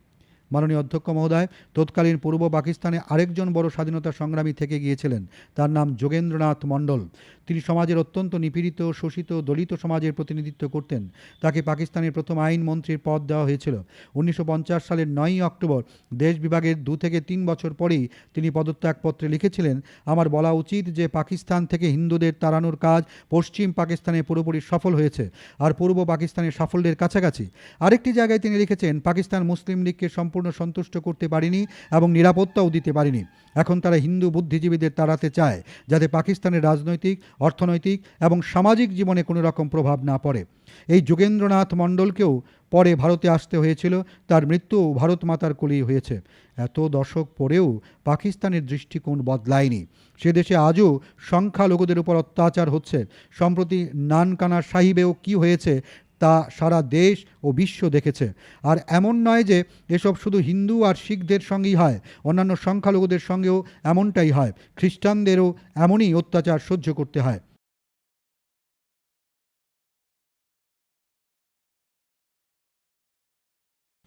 মাননীয় অধ্যক্ষ মহোদয়, তৎকালীন পূর্ব পাকিস্তানে আরেকজন বড় স্বাধীনতা সংগ্রামী থেকে গিয়েছিলেন। তার নাম যোগেন্দ্রনাথ মণ্ডল। তিনি সমাজের অত্যন্ত নিপীড়িত, শোষিত, দলিত সমাজের প্রতিনিধিত্ব করতেন। তাকে পাকিস্তানের প্রথম আইন মন্ত্রীর পদ দেওয়া হয়েছিল। 1950 সালের 9ই অক্টোবর দেশ বিভাগের 2 থেকে 3 বছর পরেই তিনি পদত্যাগপত্রে লিখেছিলেন, আমার বলা উচিত যে পাকিস্তান থেকে হিন্দুদের তাড়ানোর কাজ পশ্চিম পাকিস্তানে পুরোপুরি সফল হয়েছে, আর পূর্ব পাকিস্তানের সাফল্যের কাছাকাছি। আরেকটি জায়গায় তিনি লিখেছেন, পাকিস্তান মুসলিম লীগকে সম্পূর্ণ সন্তুষ্ট করতে পারেনি এবং নিরাপত্তাও দিতে পারেনি। এখন তারা হিন্দু বুদ্ধিজীবীদের তাড়াতে চায়, যাতে পাকিস্তানের রাজনৈতিক, অর্থনৈতিক এবং সামাজিক জীবনে কোনো রকম প্রভাব না পড়ে। এই যোগেন্দ্রনাথ মণ্ডলকেও পরে ভারতে আসতে হয়েছিল। তার মৃত্যু ভারত মাতার কোলেই হয়েছে। এত দশক পরেও পাকিস্তানের দৃষ্টিকোণ বদলায়নি। সে দেশে আজও সংখ্যালঘুদের উপর অত্যাচার হচ্ছে। সম্প্রতি নানকানা সাহিবেও কি হয়েছে তা সারা দেশ ও বিশ্ব দেখেছে। আর এমন নয় যে এসব শুধু হিন্দু আর শিখদের সঙ্গেই হয়, অন্যান্য সংখ্যালঘুদের সঙ্গেও এমনটাই হয়। খ্রিস্টানদেরও এমনই অত্যাচার সহ্য করতে হয়।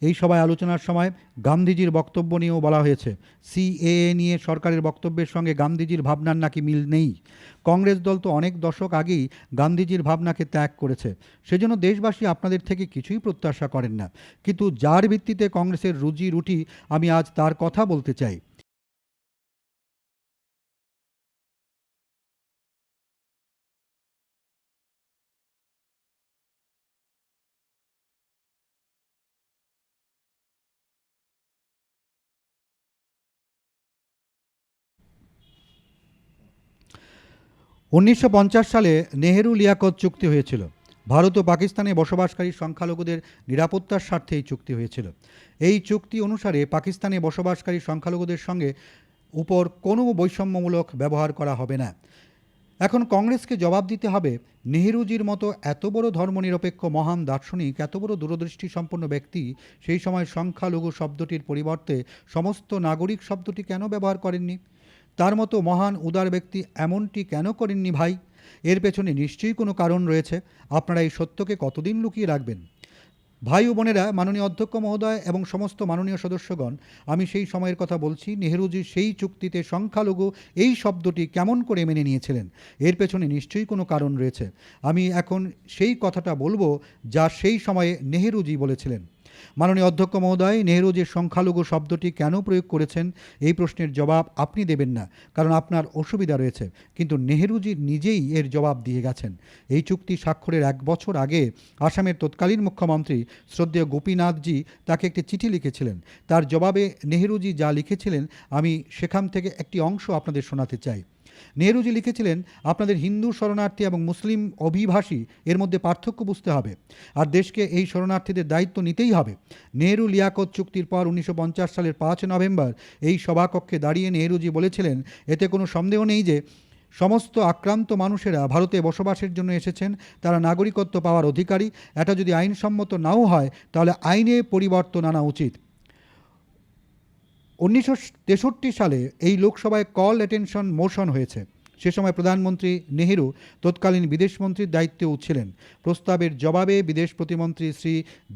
এই সভায় আলোচনার সময় গান্ধীজির বক্তব্য নিয়েও বলা হয়েছে। সিএএ নিয়ে সরকারের বক্তব্যের সঙ্গে গান্ধীজির ভাবনার নাকি মিল নেই। কংগ্রেস দল তো অনেক দশক আগেই গান্ধীজির ভাবনাকে ত্যাগ করেছে। সেজন্য দেশবাসী আপনাদের থেকে কিছুই প্রত্যাশা করেন না। কিন্তু যার ভিত্তিতে কংগ্রেসের রুজি রুটি, আমি আজ তার কথা বলতে চাই। উনিশশো সালে নেহেরু লিয়াকত চুক্তি হয়েছিল। ভারত ও পাকিস্তানে বসবাসকারী সংখ্যালঘুদের নিরাপত্তার স্বার্থে এই চুক্তি হয়েছিল। এই চুক্তি অনুসারে পাকিস্তানে বসবাসকারী সংখ্যালঘুদের সঙ্গে উপর কোনো বৈষম্যমূলক ব্যবহার করা হবে না। এখন কংগ্রেসকে জবাব দিতে হবে, নেহেরুজির মতো এত বড় ধর্মনিরপেক্ষ মহান দার্শনিক, এত বড় দূরদৃষ্টি সম্পন্ন ব্যক্তি সেই সময় সংখ্যালঘু শব্দটির পরিবর্তে সমস্ত নাগরিক শব্দটি কেন ব্যবহার করেননি? তার মতো মহান উদার ব্যক্তি এমনটি কেন করেননি ভাই? এর পেছনে নিশ্চয়ই কোনো কারণ রয়েছে। আপনারা এই সত্যকে কতদিন লুকিয়ে রাখবেন? ভাই ও বোনেরা, মাননীয় অধ্যক্ষ মহোদয় এবং সমস্ত মাননীয় সদস্যগণ, আমি সেই সময়ের কথা বলছি। নেহেরুজি সেই চুক্তিতে সংখ্যালঘু এই শব্দটি কেমন করে মেনে নিয়েছিলেন? এর পেছনে নিশ্চয়ই কোনো কারণ রয়েছে। আমি এখন সেই কথাটা বলবো যা সেই সময়ে নেহেরুজি বলেছিলেন। মাননীয় অধ্যক্ষ মহোদয়, নেহেরুজি সংখ্যালঘু শব্দটি কেন প্রয়োগ করেছেন এই প্রশ্নের জবাব আপনি দেবেন না, কারণ আপনার অসুবিধা রয়েছে। কিন্তু নেহেরুজি নিজেই এর জবাব দিয়ে গেছেন। এই চুক্তি স্বাক্ষরের 1 বছর আগে আসামের তৎকালীন মুখ্যমন্ত্রী শ্রদ্ধেয় গোপীনাথজি তাকে একটি চিঠি লিখেছিলেন। তার জবাবে নেহেরুজি যা লিখেছিলেন, আমি সেখান থেকে একটি অংশ আপনাদের শোনাতে চাই। নেহেরুজি লিখেছিলেন, আপনাদের হিন্দু শরণার্থী এবং মুসলিম অভিবাসী এর মধ্যে পার্থক্য বুঝতে হবে, আর দেশকে এই শরণার্থীদের দায়িত্ব নিতেই হবে। নেহেরু লিয়াকত চুক্তির পর 1950 সালের 5 নভেম্বর এই সভাকক্ষে দাঁড়িয়ে নেহেরুজি বলেছিলেন, এতে কোনো সন্দেহ নেই যে সমস্ত আক্রান্ত মানুষেরা ভারতে বসবাসের জন্য এসেছেন, তারা নাগরিকত্ব পাওয়ার অধিকারী। এটা যদি আইনসম্মত নাও হয়, তাহলে আইনে পরিবর্তন আনা উচিত। 1963 সালে এই লোকসভায় কল অ্যাটেনশন মোশন হয়েছে। সে সময় প্রধানমন্ত্রী নেহেরু তৎকালীন বিদেশমন্ত্রীর দায়িত্বেও ছিলেন। প্রস্তাবের জবাবে বিদেশ প্রতিমন্ত্রী শ্রী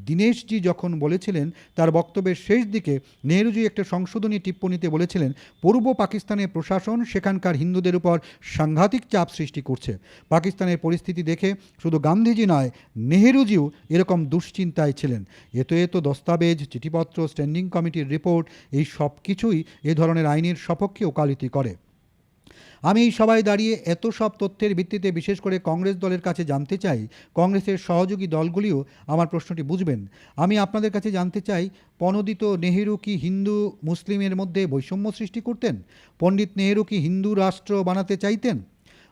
দীনেশজি যখন বলেছিলেন, তার বক্তব্যের শেষ দিকে নেহেরুজি একটা সংশোধনী টিপ্পণীতে বলেছিলেন, পূর্ব পাকিস্তানের প্রশাসন সেখানকার হিন্দুদের উপর সাংঘাতিক চাপ সৃষ্টি করছে। পাকিস্তানের পরিস্থিতি দেখে শুধু গান্ধীজি নয়, নেহেরুজিও এরকম দুশ্চিন্তায় ছিলেন। এত দস্তাবেজ, চিঠিপত্র, স্ট্যান্ডিং কমিটির রিপোর্ট, এই সব কিছুই এ ধরনের আইনের সপক্ষে ওকালতি করে। আমি এই সভায় দাঁড়িয়ে এত সব তথ্যের ভিত্তিতে বিশেষ করে কংগ্রেস দলের কাছে জানতে চাই, কংগ্রেসের সহযোগী দলগুলিও আমার প্রশ্নটি বুঝবেন। আমি আপনাদের কাছে জানতে চাই, পনদিত নেহেরু কি হিন্দু মুসলিমের মধ্যে বৈষম্য সৃষ্টি করতেন? পণ্ডিত নেহেরু কি হিন্দু রাষ্ট্র বানাতে চাইতেন?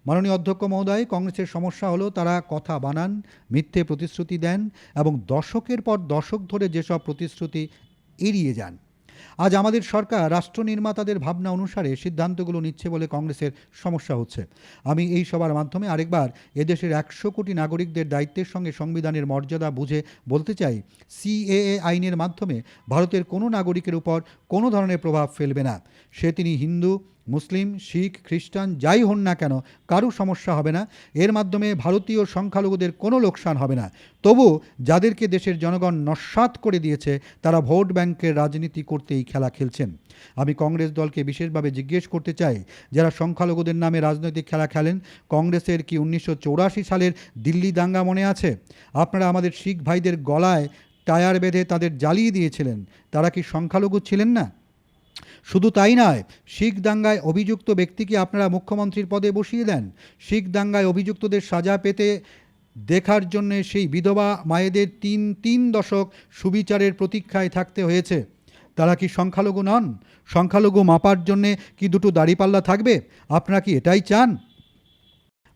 মাননীয় অধ্যক্ষ মহোদয়, কংগ্রেসের সমস্যা হলো তারা কথা বানান, মিথ্যে প্রতিশ্রুতি দেন এবং দশকের পর দশক ধরে যেসব প্রতিশ্রুতি এড়িয়ে যান। আজ আমাদের সরকার রাষ্ট্র নির্মাতাদের ভাবনা অনুসারে সিদ্ধান্তগুলো নিচ্ছে বলে কংগ্রেসের সমস্যা হচ্ছে। আমি এই সভার মাধ্যমে আরেকবার এদেশের 100 কোটি নাগরিকদের দায়িত্বের সঙ্গে সংবিধানের মর্যাদা বুঝে বলতে চাই, সিএএ আইনের মাধ্যমে ভারতের কোনো নাগরিকের উপর কোনো ধরনের প্রভাব ফেলবে না। সে তিনি হিন্দু, মুসলিম, শিখ, খ্রিস্টান যাই হন না কেন কারো সমস্যা হবে না। এর মাধ্যমে ভারতীয় সংখ্যালঘুদের কোনো লোকসান হবে না। তবু যাদেরকে দেশের জনগণ নস্যাৎ করে দিয়েছে তারা ভোট ব্যাংকের রাজনীতি করতে এই খেলা খেলছেন। আমি কংগ্রেস দলকে বিশেষভাবে জিজ্ঞেস করতে চাই, যারা সংখ্যালঘুদের নামে রাজনৈতিক খেলা খেলেন, কংগ্রেসের কি 1984 সালের দিল্লি দাঙ্গা মনে আছে? আপনারা আমাদের শিখ ভাইদের গলায় টায়ার বেঁধে তাদের জ্বালিয়ে দিয়েছিলেন। তারা কি সংখ্যালঘু ছিলেন না? শুধু তাই নয়, শিখ দাঙ্গায় অভিযুক্ত ব্যক্তিকে আপনারা মুখ্যমন্ত্রীর পদে বসিয়ে দেন। শিখ দাঙ্গায় অভিযুক্তদের সাজা পেতে দেখার জন্যে সেই বিধবা মায়েদের তিন দশক সুবিচারের প্রতীক্ষায় থাকতে হয়েছে। তারা কি সংখ্যালঘু নন? সংখ্যালঘু মাপার জন্যে কি দুটো দাড়িপাল্লা থাকবে? আপনারা কি এটাই চান?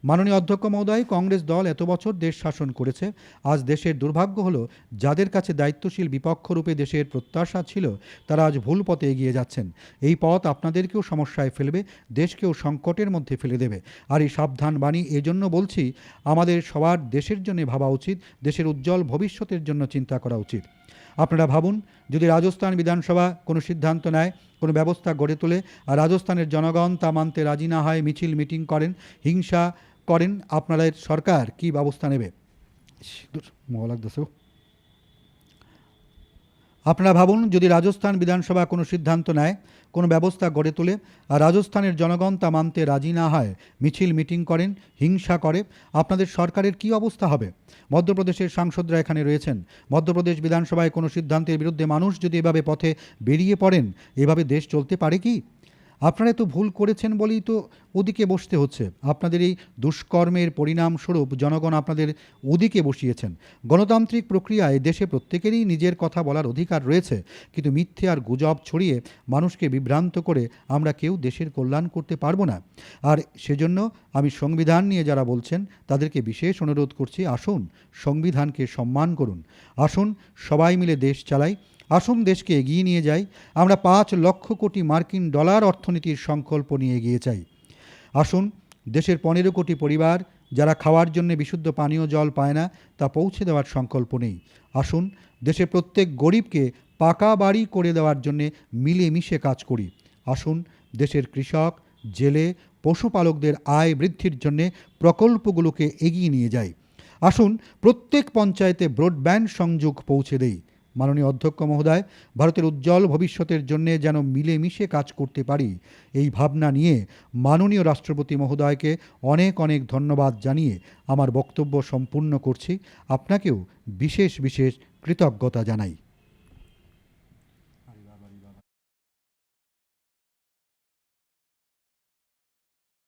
মাননীয় অধ্যক্ষ মহোদয়, কংগ্রেস দল এত বছর দেশ শাসন করেছে। আজ দেশের দুর্ভাগ্য হলো, যাদের কাছে দায়িত্বশীল বিপক্ষরূপে দেশের প্রত্যাশা ছিল তারা আজ ভুল পথে এগিয়ে যাচ্ছেন। এই পথ আপনাদেরকেও সমস্যায় ফেলবে, দেশকেও সংকটের মধ্যে ফেলে দেবে। আর এই সাবধান বাণী এজন্য বলছি, আমাদের সবার দেশের জন্য ভাবা উচিত, দেশের উজ্জ্বল ভবিষ্যতের জন্য চিন্তা করা উচিত। আপনারা ভাবুন, যদি রাজস্থান বিধানসভা কোনো সিদ্ধান্ত নেয়, কোনো ব্যবস্থা গড়ে তোলে, আর রাজস্থানের জনগণ তা মানতে রাজি না হয়, মিছিল মিটিং করেন, হিংসা করেন, আপনাদের সরকার কি ব্যবস্থা নেবে? আপনারা ভাবুন, যদি রাজস্থান বিধানসভা কোনো সিদ্ধান্ত নেয়, কোনো ব্যবস্থা গড়ে তোলে, আর রাজস্থানের জনগণ তা মানতে রাজি না হয়, মিছিল মিটিং করেন, হিংসা করে, আপনাদের সরকারের কি অবস্থা হবে? মধ্যপ্রদেশের সাংসদরা এখানে রয়েছেন। মধ্যপ্রদেশ বিধানসভায় কোনো সিদ্ধান্তের বিরুদ্ধে মানুষ যদি এভাবে পথে বেরিয়ে পড়েন, এভাবে দেশ চলতে পারে কি? আপনারা তো ভুল করেছেন বলেই তো ওদিকে বসতে হচ্ছে। আপনাদের এই দুষ্কর্মের পরিণামস্বরূপ জনগণ আপনাদের ওদিকে বসিয়েছেন। গণতান্ত্রিক প্রক্রিয়ায় দেশে প্রত্যেকেরই নিজের কথা বলার অধিকার রয়েছে, কিন্তু মিথ্যে আর গুজব ছড়িয়ে মানুষকে বিভ্রান্ত করে আমরা কেউ দেশের কল্যাণ করতে পারবো না। আর সেজন্য আমি সংবিধান নিয়ে যারা বলছেন তাদেরকে বিশেষ অনুরোধ করছি, আসুন সংবিধানকে সম্মান করুন। আসুন সবাই মিলে দেশ চালাই। আসুন দেশকে এগিয়ে নিয়ে যাই। আমরা 5 লক্ষ কোটি মার্কিন ডলার অর্থনীতির সংকল্প নিয়ে এগিয়ে যাই। আসুন দেশের 15 কোটি পরিবার যারা খাওয়ার জন্য বিশুদ্ধ পানীয় জল পায় না, তা পৌঁছে দেওয়ার সংকল্প নেই। আসুন দেশের প্রত্যেক গরিবকে পাকা বাড়ি করে দেওয়ার জন্যে মিলেমিশে কাজ করি। আসুন দেশের কৃষক, জেলে, পশুপালকদের আয় বৃদ্ধির জন্যে প্রকল্পগুলোকে এগিয়ে নিয়ে যাই। আসুন প্রত্যেক পঞ্চায়েতে ব্রডব্যান্ড সংযোগ পৌঁছে দেই। মাননীয় অধ্যক্ষ মহোদয়, ভারতের উজ্জ্বল ভবিষ্যতের জন্যে যেন মিলেমিশে কাজ করতে পারি, এই ভাবনা নিয়ে মাননীয় রাষ্ট্রপতি মহোদয়কে অনেক অনেক ধন্যবাদ জানিয়ে আমার বক্তব্য সম্পূর্ণ করছি। আপনাকেও বিশেষ বিশেষ কৃতজ্ঞতা জানাই।